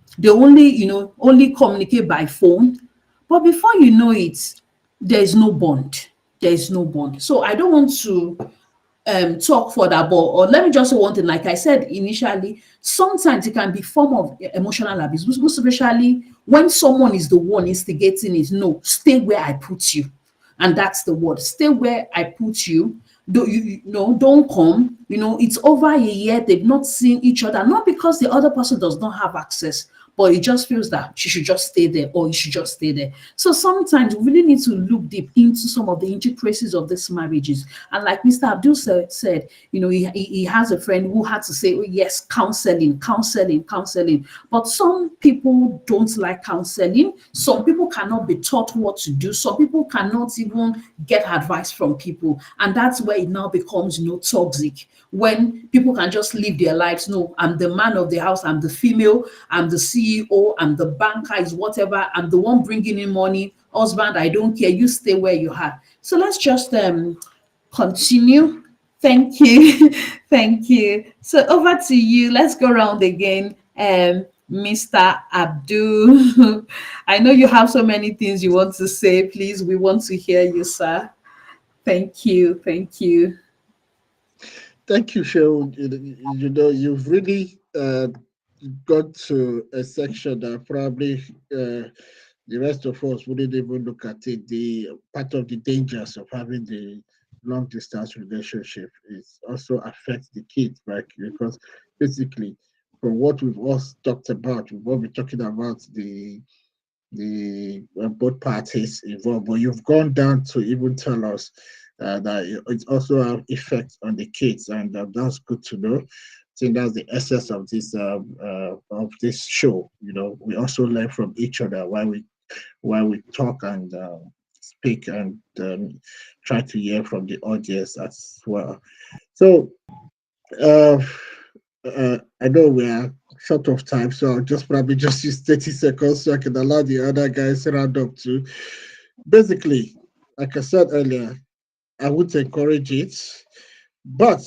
communicate by phone. But before you know it, there is no bond. There is no bond. So I don't want to talk further, but or let me just say one thing. Like I said initially, sometimes it can be form of emotional abuse, most especially when someone is the one instigating it. No, stay where I put you, and that's the word. Stay where I put you. Don't come. It's over a year. They've not seen each other, not because the other person does not have access, but it just feels that she should just stay there, or you should just stay there. So sometimes we really need to look deep into some of the intricacies of these marriages. And like Mr. Abdul said, he has a friend who had to say, oh, yes, counseling, counseling, counseling. But some people don't like counseling. Some people cannot be taught what to do. Some people cannot even get advice from people. And that's where it now becomes, toxic. When people can just live their lives. No, I'm the man of the house, I'm the female, I'm the CEO, I'm the banker, is whatever, I'm the one bringing in money. Husband, I don't care, you stay where you are. So let's just continue. Thank you. Thank you. So over to you. Let's go around again. Mr. Abdul, I know you have so many things you want to say. Please, we want to hear you, sir. Thank you. Thank you. Thank you, Cheryl. You've really got to a section that probably the rest of us wouldn't even look at it. The part of the dangers of having the long distance relationship is also affects the kids, right? Because basically, from what we've all talked about, we've all been talking about the both parties involved, but you've gone down to even tell us that it also have effects on the kids, and that's good to know. I think that's the essence of this show. We also learn from each other while we talk and speak, and try to hear from the audience as well. So uh, I know we are short of time, so I'll just probably just use 30 seconds so I can allow the other guys to round up too. Basically, like I said earlier, I would encourage it, but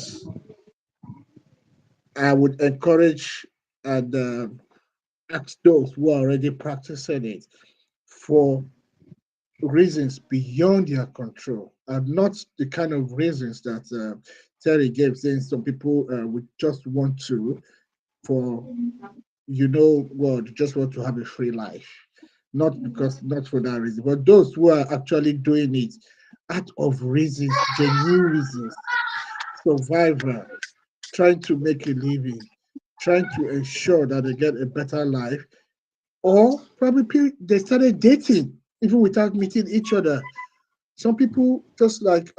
I would encourage and ask those who are already practicing it for reasons beyond their control, and not the kind of reasons that Terry gave, saying some people would just want to, for just want to have a free life. Not for that reason, but those who are actually doing it out of reasons, genuine reasons, survivor, trying to make a living, trying to ensure that they get a better life, or probably they started dating even without meeting each other. Some people just like,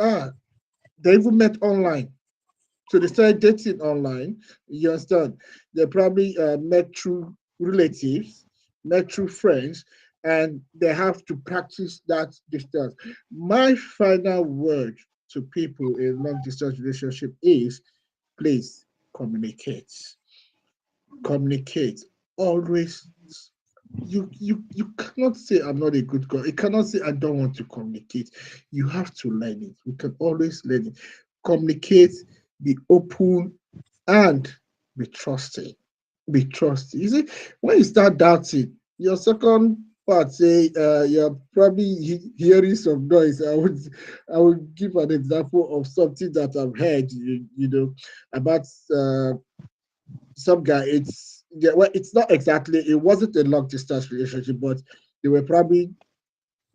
They even met online. So they started dating online. You understand? They probably met through relatives, met through friends, and they have to practice that distance. My final word to people in long distance relationship is please communicate. Communicate. Always. You cannot say I'm not a good girl. You cannot say I don't want to communicate. You have to learn it. We can always learn it. Communicate, be open, and be trusting. Be trusting. You see, when you start doubting, your second part say you're probably hearing some noise. I would give an example of something that I've heard. You know about some guy. It's yeah, well, it's not exactly. It wasn't a long distance relationship, but they were probably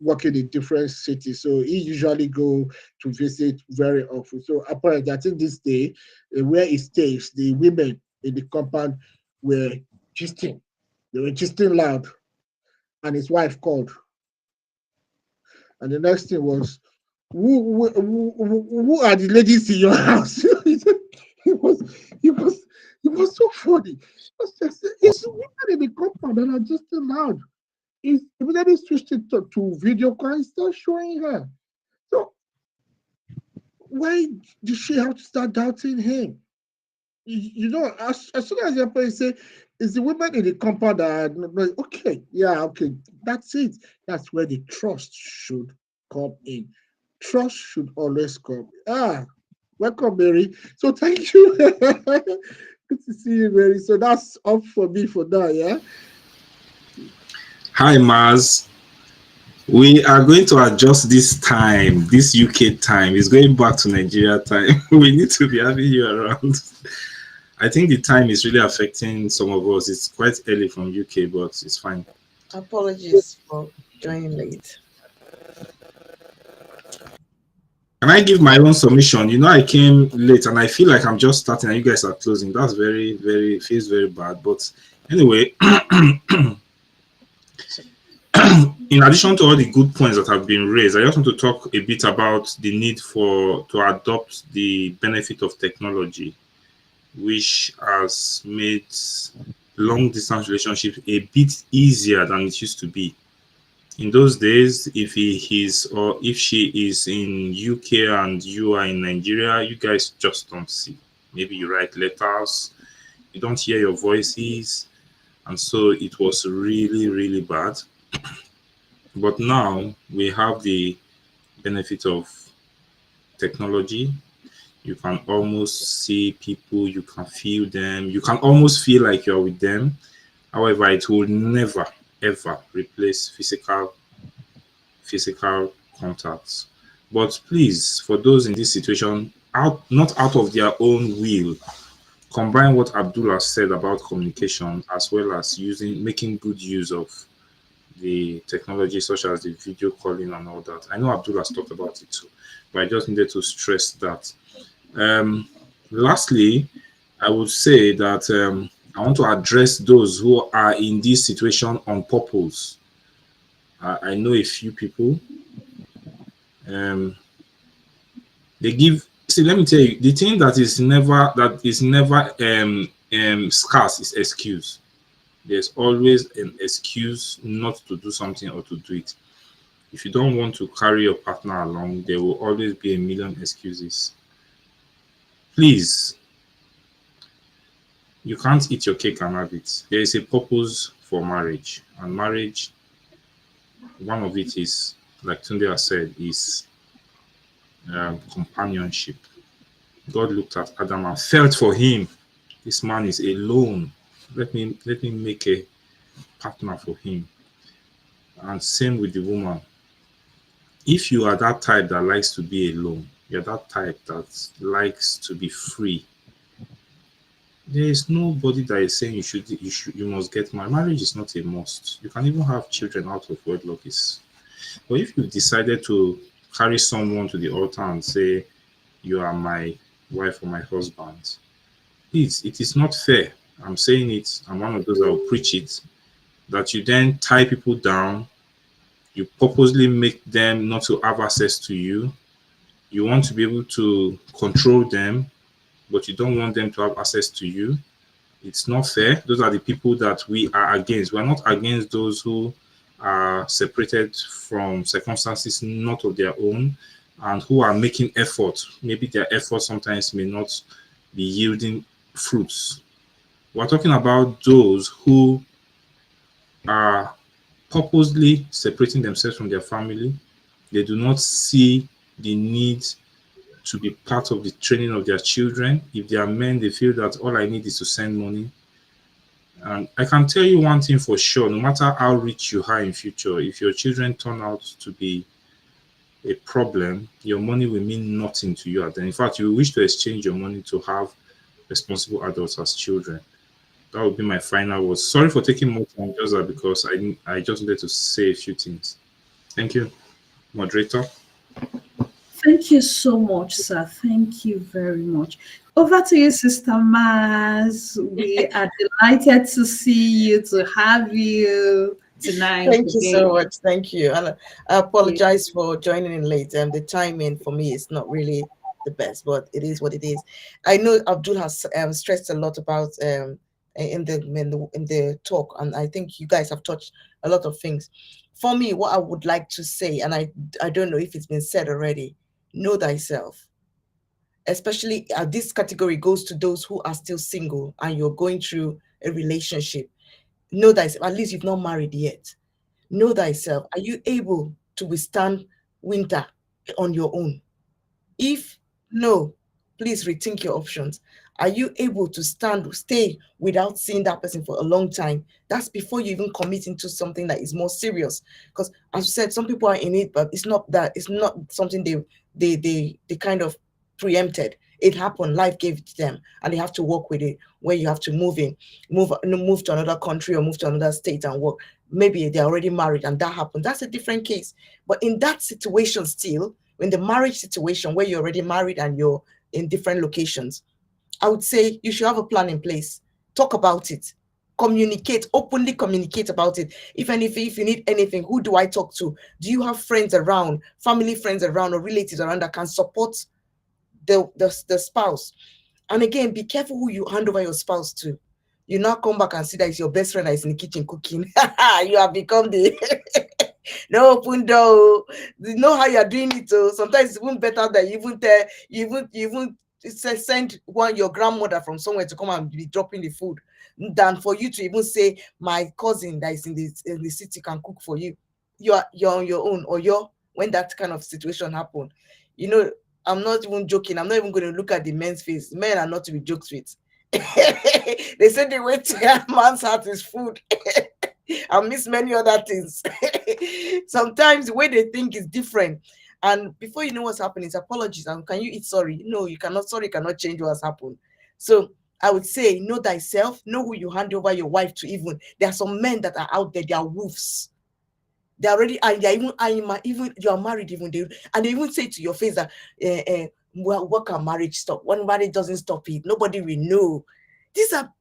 working in different cities. So he usually go to visit very often. So apparently, I think this day, where he stays, the women in the compound were gisting. They were gisting loud, and his wife called. And the next thing was, who are the ladies in your house? it was, it was, it was so funny. It's women in the compound that are just loud. He immediately switched it to video call and started showing her. So why did she have to start doubting him? As soon as your parents say, it's the women in the compound that are like, okay, yeah, okay, that's it. That's where the trust should come in. Trust should always come. Welcome, Mary. So thank you. Good to see you, Mary. So that's all for me for now, yeah? Hi, Mars. We are going to adjust this time. This UK time is going back to Nigeria time. We need to be having you around. I think the time is really affecting some of us. It's quite early from UK, but it's fine. Apologies for joining late. Can I give my own submission? You know, I came late and I feel like I'm just starting and you guys are closing. That's very, very, feels very bad. But anyway, in addition to all the good points that have been raised, I just want to talk a bit about the need to adopt the benefit of technology, which has made long distance relationships a bit easier than it used to be. In those days, if he is or if she is in UK and you are in Nigeria, you guys just don't see. Maybe you write letters, you don't hear your voices, and so it was really, really bad. But now we have the benefit of technology. You can almost see people, you can feel them, you can almost feel like you're with them. However, it will never ever replace physical contacts. But please, for those in this situation, not out of their own will, combine what Abdullah said about communication as well as making good use of the technology such as the video calling and all that. I know Abdullah talked about it too, but I just needed to stress that. Lastly, I would say that I want to address those who are in this situation on purpose. I know a few people. They give. See, let me tell you, the thing that is never scarce is excuse. There's always an excuse not to do something or to do it. If you don't want to carry your partner along, there will always be a million excuses. Please, you can't eat your cake and have it. There is a purpose for marriage, and marriage, one of it is, like Tunde has said, is companionship. God looked at Adam and felt for him. This man is alone. Let me make a partner for him. And same with the woman. If you are that type that likes to be alone, you're that type that likes to be free, there is nobody that is saying you must get married. Marriage is not a must. You can even have children out of wedlock. But if you decided to carry someone to the altar and say you are my wife or my husband, please, it is not fair. I'm saying it. I'm one of those that will preach it. That you then tie people down, you purposely make them not to have access to you, You want to be able to control them, but you don't want them to have access to you. It's not fair. Those are the people that we are against. We're not against those who are separated from circumstances not of their own and who are making effort. Maybe their effort sometimes may not be yielding fruits. We're talking about those who are purposely separating themselves from their family. They do not see the need to be part of the training of their children. If they are men, they feel that all I need is to send money. And I can tell you one thing for sure, no matter how rich you are in future, if your children turn out to be a problem, your money will mean nothing to you. And in fact, you wish to exchange your money to have responsible adults as children. That would be my final words. Sorry for taking more time, just that because I just wanted to say a few things. Thank you, moderator. Thank you so much, sir. Thank you very much. Over to you, Sister Maz. We are delighted to see you, to have you tonight Thank you so again. much. Thank you. And I apologize for joining in late. The timing for me is not really the best, but it is what it is. I know Abdul has stressed a lot about in the talk, and I think you guys have touched a lot of things. For me, what I would like to say, and I don't know if it's been said already, know thyself. Especially this category goes to those who are still single and you're going through a relationship. Know thyself. At least you've not married yet. Know thyself. Are you able to withstand winter on your own? If no, please rethink your options. Are you able to stay without seeing that person for a long time? That's before you even commit into something that is more serious. Because as I said, some people are in it, but it's not that. It's not something they kind of preempted. It happened. Life gave it to them, and they have to work with it. Where you have to move to another country or move to another state and work. Maybe they're already married, and that happened. That's a different case. But in that situation, still in the marriage situation where you're already married and you're in different locations, I would say you should have a plan in place. Talk about it. Communicate, openly communicate about it. If you need anything, who do I talk to? Do you have friends around, family friends around, or relatives around that can support the spouse? And again, be careful who you hand over your spouse to. You now come back and see that it's your best friend that is in the kitchen cooking. You have become the no open door. You know how you're doing it. So sometimes it's even better that you even send your grandmother from somewhere to come and be dropping the food than for you to even say my cousin that is in the city can cook for you. You're on your own, or when that kind of situation happen. I'm not even joking. I'm not even going to look at the men's face. Men are not to be joked with. They said the way to a man's heart is food. I miss many other things. Sometimes the way they think is different. And before you know what's happening, it's apologies. And can you eat sorry? No, you cannot. Sorry cannot change what's happened. So I would say, know thyself, know who you hand over your wife to. Even there are some men that are out there, they are wolves. They already are. Even you are married, even they even say to your face that well, what can marriage stop? When marriage doesn't stop it, nobody will know. These are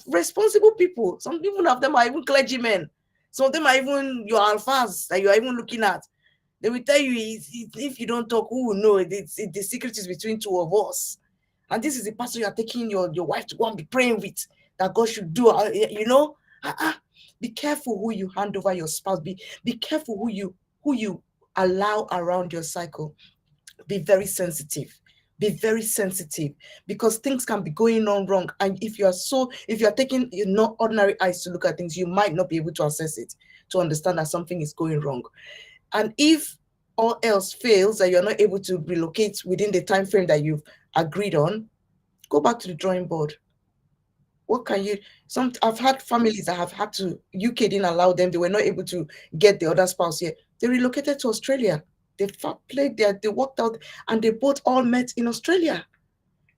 responsible people. Some people of them are even clergymen. Some of them are even your alphas that you are even looking at. They will tell you, if you don't talk, who will know? The secret is between two of us. And this is the person you are taking your wife to go and be praying with, that God should do. Be careful who you hand over your spouse. Be careful who you allow around your cycle. Be very sensitive. Be very sensitive, because things can be going on wrong. And if you are taking not ordinary eyes to look at things, you might not be able to assess it, to understand that something is going wrong. And if all else fails, that you're not able to relocate within the time frame that you've agreed on, go back to the drawing board. What can you? I've had families that have had to. UK didn't allow them. They were not able to get the other spouse here. They relocated to Australia. They played there. They worked out, and they both all met in Australia.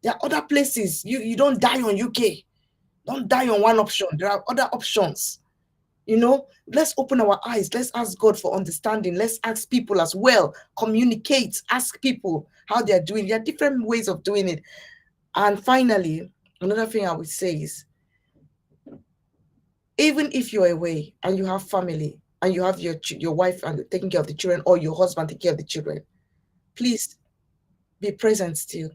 There are other places. You don't die on UK. Don't die on one option. There are other options. Let's open our eyes. Let's ask God for understanding. Let's ask people as well. Communicate. Ask people how they are doing. There are different ways of doing it. And finally, another thing I would say is, even if you're away and you have family and you have your wife and taking care of the children, or your husband taking care of the children, please Be present still.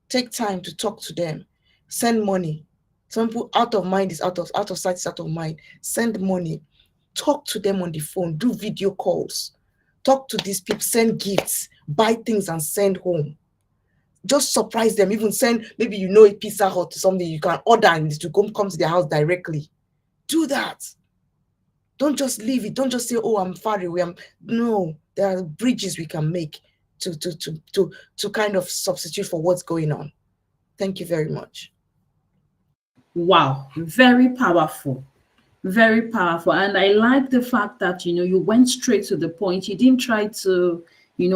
Take time to talk to them. Send money. Some people, out of mind is out of sight is out of mind. Send money. Talk to them on the phone. Do video calls. Talk to these people. Send gifts. Buy things and send home. Just surprise them. Even send, maybe you know, a Pizza Hut or something you can order and to come to their house directly. Do that. Don't just leave it. Don't just say, "Oh, I'm far away." No, there are bridges we can make to kind of substitute for what's going on. Thank you very much. Wow, very powerful. Very powerful. And I like the fact that, you went straight to the point. You didn't try to,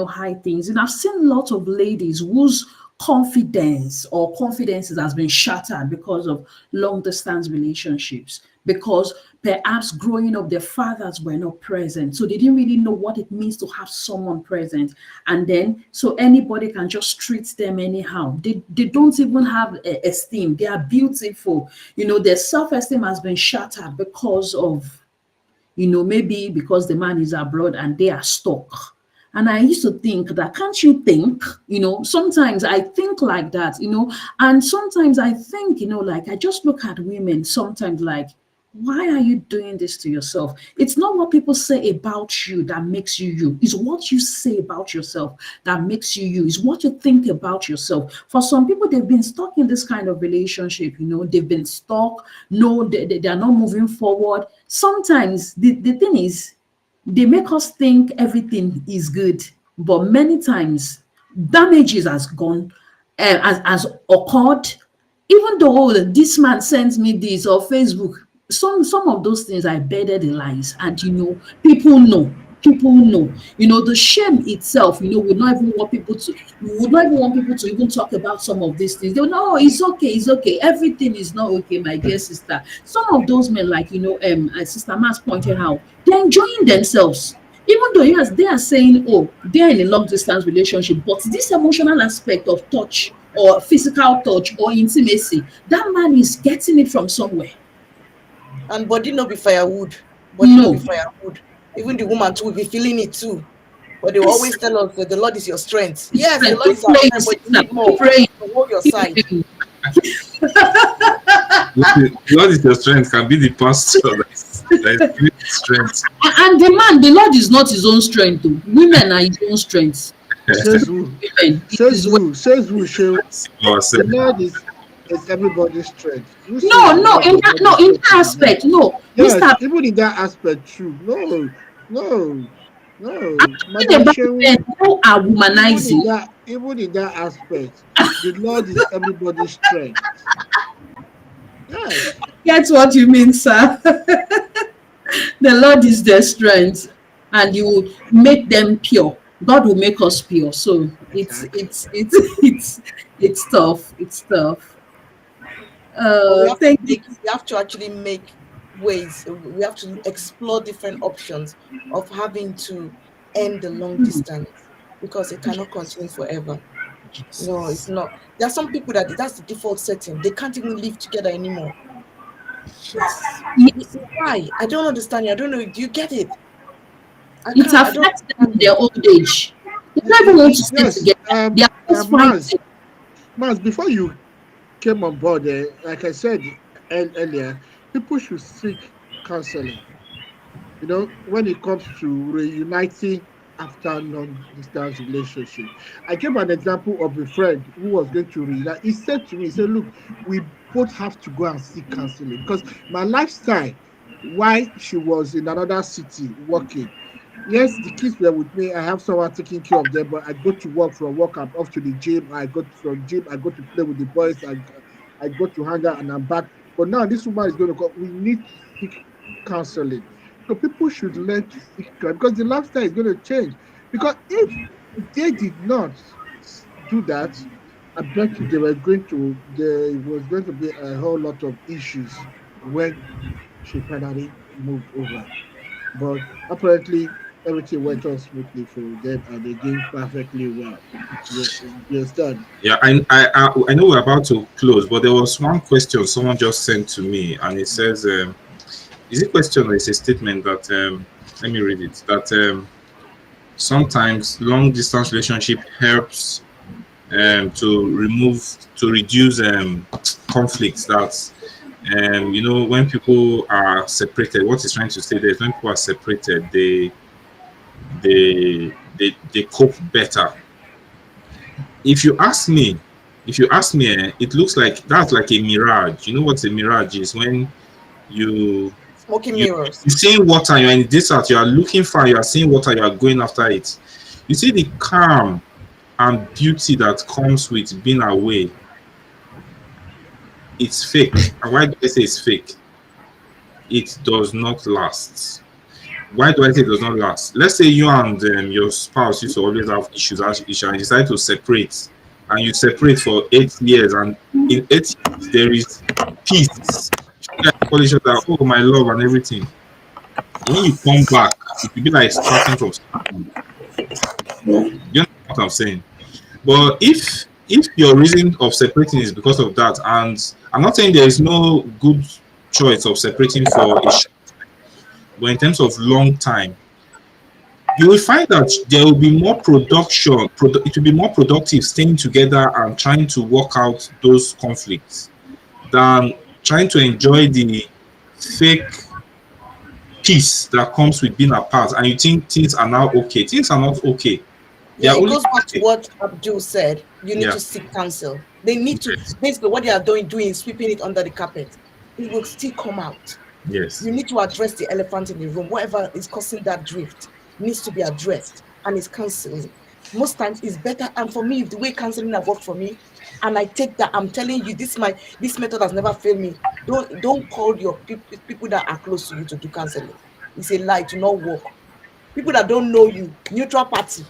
hide things. And I've seen lots of ladies whose confidences has been shattered because of long distance relationships, because perhaps growing up their fathers were not present, so they didn't really know what it means to have someone present, and then so anybody can just treat them anyhow. They don't even have esteem. They are beautiful. Their self-esteem has been shattered because of, maybe because the man is abroad and they are stuck. And I used to think that, can't you think? Sometimes I think like that, and sometimes I think, like I just look at women sometimes like, why are you doing this to yourself? It's not what people say about you that makes you you. It's what you say about yourself that makes you you. It's what you think about yourself. For some people, they've been stuck in this kind of relationship, they've been stuck. No, they are not moving forward. Sometimes the thing is, they make us think everything is good, but many times damages has gone, has occurred. Even though, oh, this man sends me this or Facebook, some of those things are embedded in lies, and people know. People know, the shame itself, would not even want people to, we would not even want people to even talk about some of these things. They'll know, "Oh, it's okay, everything is not okay, my dear sister." Some of those men, like, as Sister Mas pointed out, they're enjoying themselves. Even though, yes, they are saying, oh, they're in a long distance relationship, but this emotional aspect of touch or physical touch or intimacy, that man is getting it from somewhere. And body no be firewood. Body no be No. firewood. Even the woman too will be feeling it too. But they will Yes. always tell us that the Lord is your strength. Yes, the Like, Lord keep is our praying, strength, but you sister, need keep more praying, to hold your keep side. praying. What is your strength can be the pastor that is giving strength. And the Lord is not his own strength, though. Women are his own strength. Says who? Women, it Says is well. who? Says who? Shehu? The Ourselves. Lord is everybody's strength. Who says No, the no, Lord does not in belong that to the man? aspect, no. Yes, Mr. even in that aspect, true. No, no, I'm no, talking Madam about men Shehu. who are womanizing. Even in that aspect, the Lord is everybody's strength. Yes, That's what you mean, sir. The Lord is their strength, and He will make them pure. God will make us pure. So it's exactly. it's it's it's tough. It's tough. But we have to Thank you. make, we have to actually make ways. We have to explore different options of having to end the long distance, because it cannot continue forever. No, it's not. There are some people that that's the default setting. They can't even live together anymore. Yes, Why? I don't understand. I don't know. Do you get it? I it can't. I don't affects them in understand their it. old age. They don't even want to stay Yes, together. They are always Maz, fighting. before you came on board, like I said earlier, people should seek counseling. When it comes to reuniting after long distance relationship. I gave an example of a friend who was going to reunite. He said to me, he said, look, we both have to go and seek counseling because my lifestyle, while she was in another city working, yes, the kids were with me. I have someone taking care of them, but I go to work, from work, I'm off to the gym. I go from gym, I go to play with the boys. I go to hang out and I'm back. But now this woman is going to go. We need to seek counseling. So people should learn to seek counseling because the lifestyle is going to change. Because if they did not do that, I bet you there was going to be a whole lot of issues when she finally moved over. But apparently, everything went on smoothly for them and they doing perfectly well. You understand? Yeah, I know we're about to close, but there was one question someone just sent to me, and it says, "Is it question or is a statement that let me read it that sometimes long distance relationship helps to reduce conflicts. That when people are separated, what he's trying to say there is when people are separated, they cope better. If you ask me, it looks like that's like a mirage. You know what a mirage is? When you Smoking you mirrors. you seeing water, you're in the desert, you are looking far, you are seeing water, you are going after it. You see the calm and beauty that comes with being away. It's fake. And why do I say it's fake? It does not last. Why do I say it does not last? Let's say you and your spouse used to always have issues and you decide to separate, and you separate for 8 years, and in 8 years there is peace. You guys call each other, oh my love and everything. When you come back, it will be like starting from scratch. You know what I'm saying? But if your reason of separating is because of that, and I'm not saying there is no good choice of separating for a short, but in terms of long time, you will find that there will be more production. It will be more productive staying together and trying to work out those conflicts than trying to enjoy the fake peace that comes with being apart. And you think things are now okay. Things are not okay. They Yeah, are it only goes back to okay. what Abdul said. You need Yeah. to seek counsel. They need to, Yes. basically, what they are doing is sweeping it under the carpet. It will still come out. Yes. You need to address the elephant in the room. Whatever is causing that drift needs to be addressed, and it's counseling. Most times it's better. And for me, the way counseling has worked for me, and I take that, I'm telling you, this method has never failed me. Don't call your people that are close to you to do counseling. It's a lie, to not work. People that don't know you, neutral party,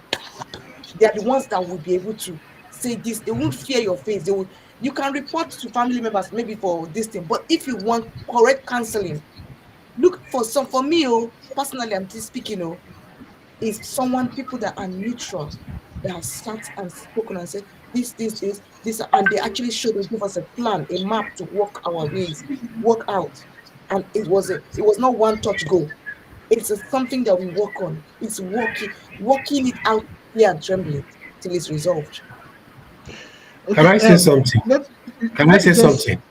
they are the ones that will be able to say this. They won't fear your face. They will. You can report to family members maybe for this thing, but if you want correct counseling, look for some. For me, personally, I'm just speaking. Is someone, people that are neutral, that have sat and spoken and said this, and they actually showed and give us a plan, a map to walk our ways, work out, and it was not one touch go. It's something that we work on. It's working it out here and trembling till it's resolved. Can Okay. I say something? Let Can I say just something?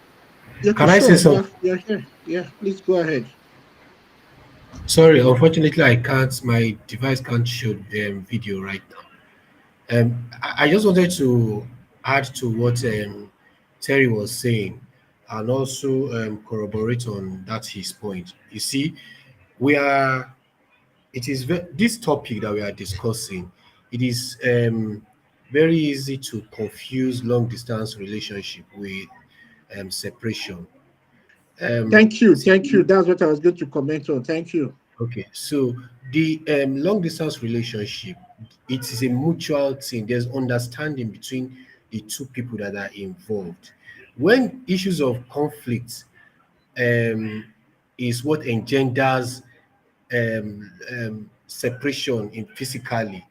okay, Can I say sure. something? You're here. Yeah, please go ahead. Sorry, unfortunately, I can't. My device can't show video right now. I just wanted to add to what Terry was saying, and also corroborate on that his point. You see, we are. It is this topic that we are discussing. It is very easy to confuse long distance relationship with separation. Um, Thank you. Thank you. That's what I was going to comment on. Thank you. Okay, so the long distance relationship, it is a mutual thing. There's understanding between the two people that are involved. When issues of conflict um, is what engenders separation in physically,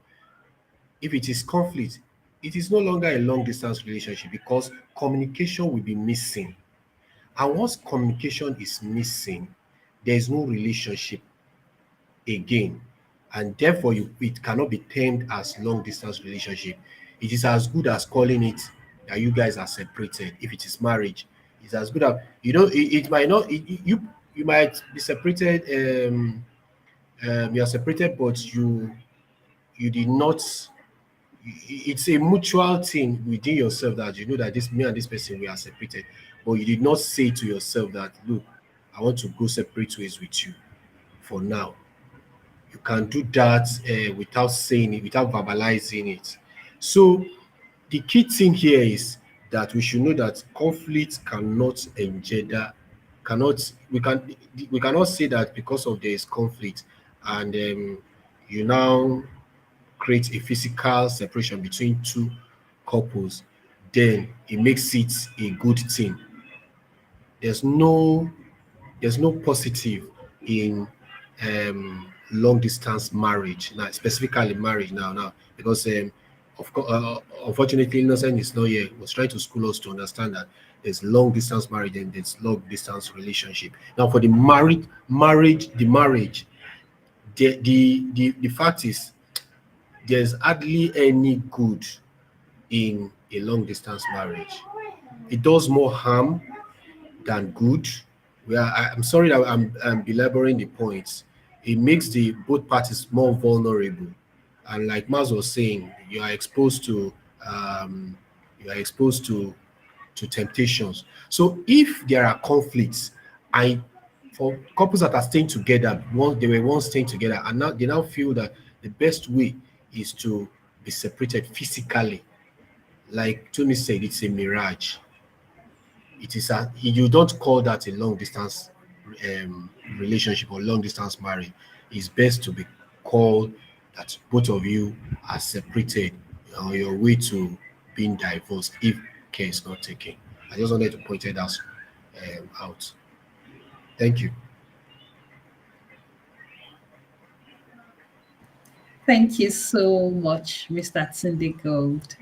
if it is conflict, it is no longer a long distance relationship because communication will be missing. And once communication is missing, there is no relationship again, and therefore it cannot be termed as long distance relationship. It is as good as calling it that you guys are separated. If it is marriage, it's as good as, it might not, you might be separated, you are separated, but you did not, it's a mutual thing within yourself that you know that this, me and this person, we are separated, but you did not say to yourself that, look, I want to go separate ways with you for now. You can do that without saying it, without verbalizing it. So the key thing here is that we should know that conflict cannot engender, cannot we cannot say that because of there is conflict and you now create a physical separation between two couples, then it makes it a good thing. There's no there's no positive in long distance marriage now, specifically marriage now because of course unfortunately Innocent is not here. He was trying to school us to understand that there's long distance marriage and there's long distance relationship. Now for the marriage, the fact is there's hardly any good in a long distance marriage. It does more harm than good. I'm sorry that I'm belaboring the points. It makes the both parties more vulnerable, and like Maz was saying, um, you are exposed to temptations. So if there are conflicts, I for couples that are staying together, once they were once staying together, and now they now feel that the best way is to be separated physically. Like Tony said, it's a mirage. It is a you don't call that a long distance um, relationship or long distance marriage. It's best to be called that both of you are separated on your way to being divorced if care is not taken. I just wanted to point it out. Thank you. Thank you so much, Mr. Tunde Gold.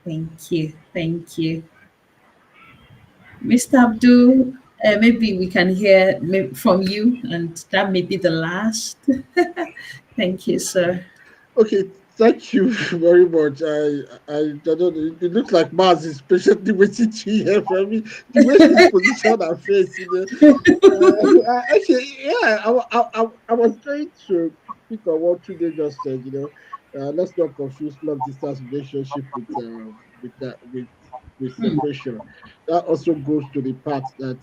Thank you. Thank you. Mr. Abdul, maybe we can hear from you, and that may be the last. Thank you, sir. Okay, thank you very much. I don't know. It looks like Mars is patiently waiting to hear from me. The way she's positioned her face, actually, yeah, I was trying to pick on what Trude just said. Let's not confuse long distance relationship with that with Hmm. separation. That also goes to the part that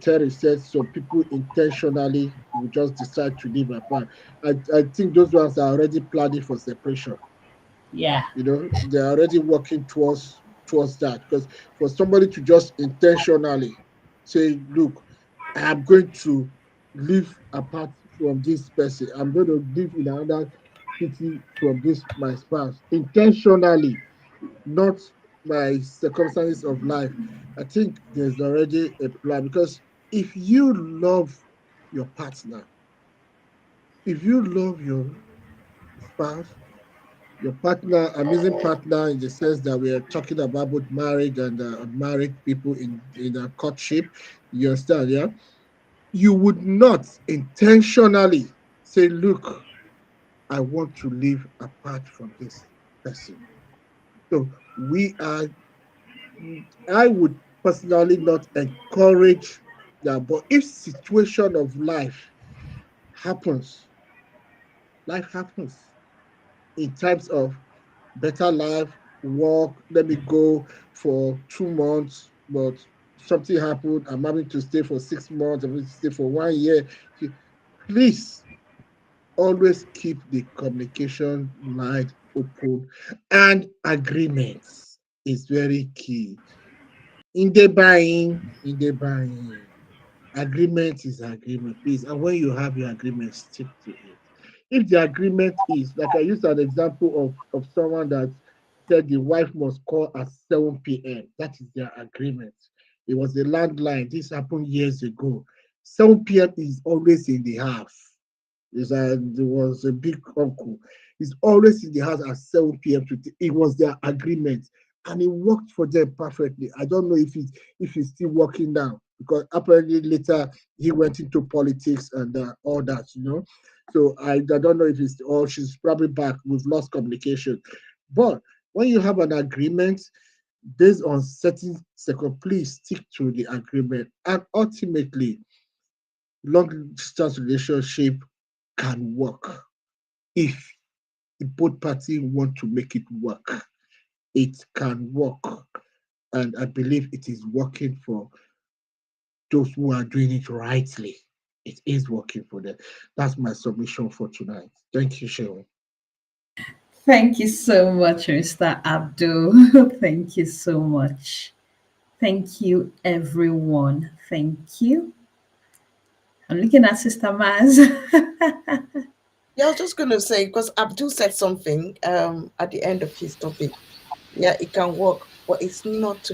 Terry said some people intentionally will just decide to live apart. I think those ones are already planning for separation. Yeah. They're already working towards that. Because for somebody to just intentionally say, look, I am going to live apart from this person. I'm going to live in another city from this my spouse intentionally, not my circumstances of life. I think there's already a plan because if you love your partner, if you love your spouse, your partner, I'm using partner in the sense that we are talking about both married and unmarried people in a courtship. You understand, yeah? You would not intentionally say, look, I want to live apart from this person. So we are I would personally not encourage that, but if situation of happens, life happens in terms of better life, work, let me go for 2 months, but something happened, I'm having to stay for 6 months, I'm going to stay for 1 year. Please always keep the communication line open, and agreements is very key. In the buying. Agreement is agreement, please. And when you have your agreement, stick to it. If the agreement is, like I used an example of someone that said the wife must call at 7 p.m., that is their agreement. It was a landline. This happened years ago. 7 p.m. is always in the house. There was a big uncle. He's always in the house at 7 p.m. It was their agreement. And it worked for them perfectly. I don't know if he's still working now because apparently later he went into politics and all that. So I don't know if it's or she's probably back. We've lost communication. But when you have an agreement based on certain second, please stick to the agreement. And ultimately, long distance relationship can work if both parties want to make it work. It can work, and I believe it is working for those who are doing it rightly. It is working for them. That's my submission for tonight. Thank you, Sharon. Thank you so much, Mr. Abdul. Thank you so much. Thank you, everyone. Thank you. I'm looking at Sister Maz. Yeah, I was just going to say, because Abdul said something at the end of his topic. Yeah, it can work, but it's not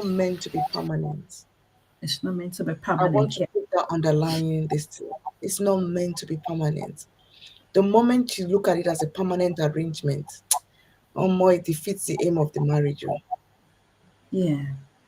meant to be permanent. It's not meant to be I want permanent. to Yeah. put that underlying this thing. It's not meant to be permanent. The moment you look at it as a permanent arrangement, or more, it defeats the aim of the marriage. Oh. Yeah.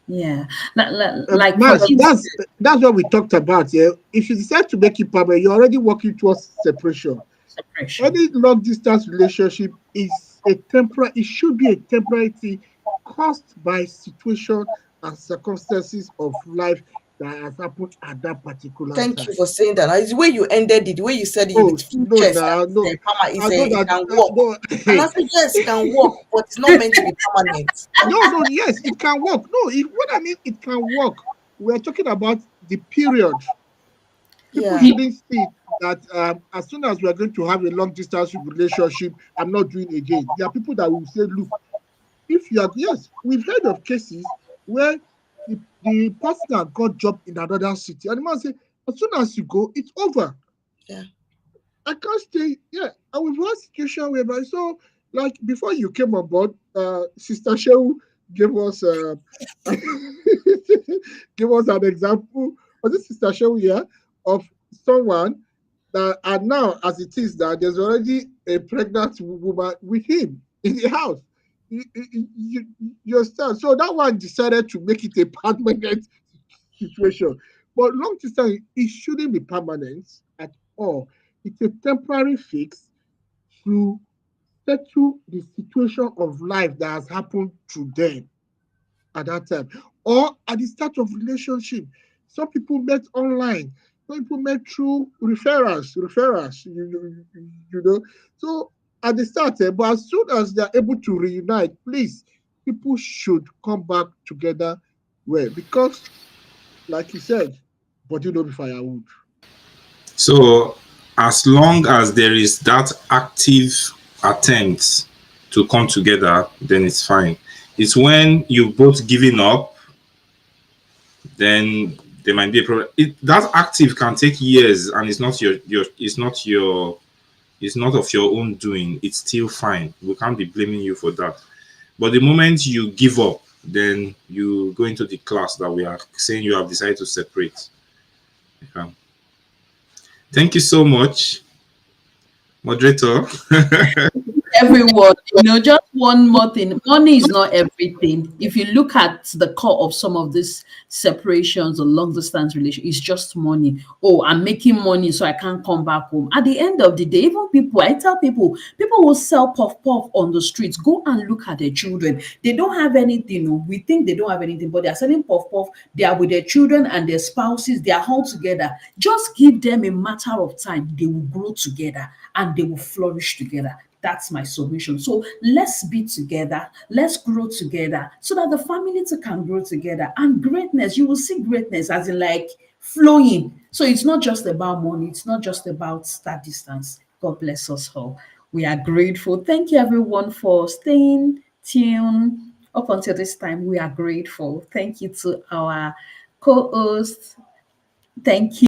Yeah. Like for Mas, instance, that's what we talked about. Yeah, if you decide to make it permanent, you're already working towards separation. separation. Any long distance relationship is a temporary, it should be a temporary thing caused by situation and circumstances of life that has happened at that particular Thank you time. for saying that. It's the way you ended it, the way you said it Oh with full no, chest that no, no. I know it that can work. no, And I said, yes, it can work, but it's not meant to be permanent. no, no. Yes, it can work. No, what I mean, it can work. We're talking about the period. People Yeah. shouldn't see that as soon as we are going to have a long distance relationship, I'm not doing again. There are people that will say, look, if you are, yes, we've heard of cases where the partner got job in another city, and the man say, as soon as you go, it's over. Yeah. I can't stay. Yeah, and we've had situation whereby, so like before you came on board, Sister Shehu gave us gave us an example. Was it Sister Shehu? Yeah, of someone that, and now as it is that there's already a pregnant woman with him in the house. You understand? So that one decided to make it a permanent situation. But long distance, it shouldn't be permanent at all. It's a temporary fix to settle the situation of life that has happened to them at that time, or at the start of relationship. Some people met online, some people met through referrals, you know. So at the start, but as soon as they're able to reunite, please, people should come back together well, because like you said, body no be firewood. So as long as there is that active attempt to come together, then it's fine. It's when you both giving up, then there might be a problem. That active can take years, and it's not it's not of your own doing. It's still fine. We can't be blaming you for that. But the moment you give up, then you go into the class that we are saying you have decided to separate. Yeah. Thank you so much, moderator. Everyone, just one more thing. Money is not everything. If you look at the core of some of these separations or long distance relation, it's just money. Oh, I'm making money, so I can't come back home. At the end of the day, even people, I tell people will sell puff puff on the streets. Go and look at their children. They don't have anything. Oh. We think they don't have anything, but they're selling puff puff. They are with their children and their spouses. They are all together. Just give them a matter of time. They will grow together and they will flourish together. That's my submission. So let's be together, let's grow together so that the family too can grow together. And greatness, you will see greatness as in like flowing. So it's not just about money, it's not just about that distance. God bless us all. We are grateful. Thank you everyone for staying tuned up until this time. We are grateful. Thank you to our co-host. Thank you.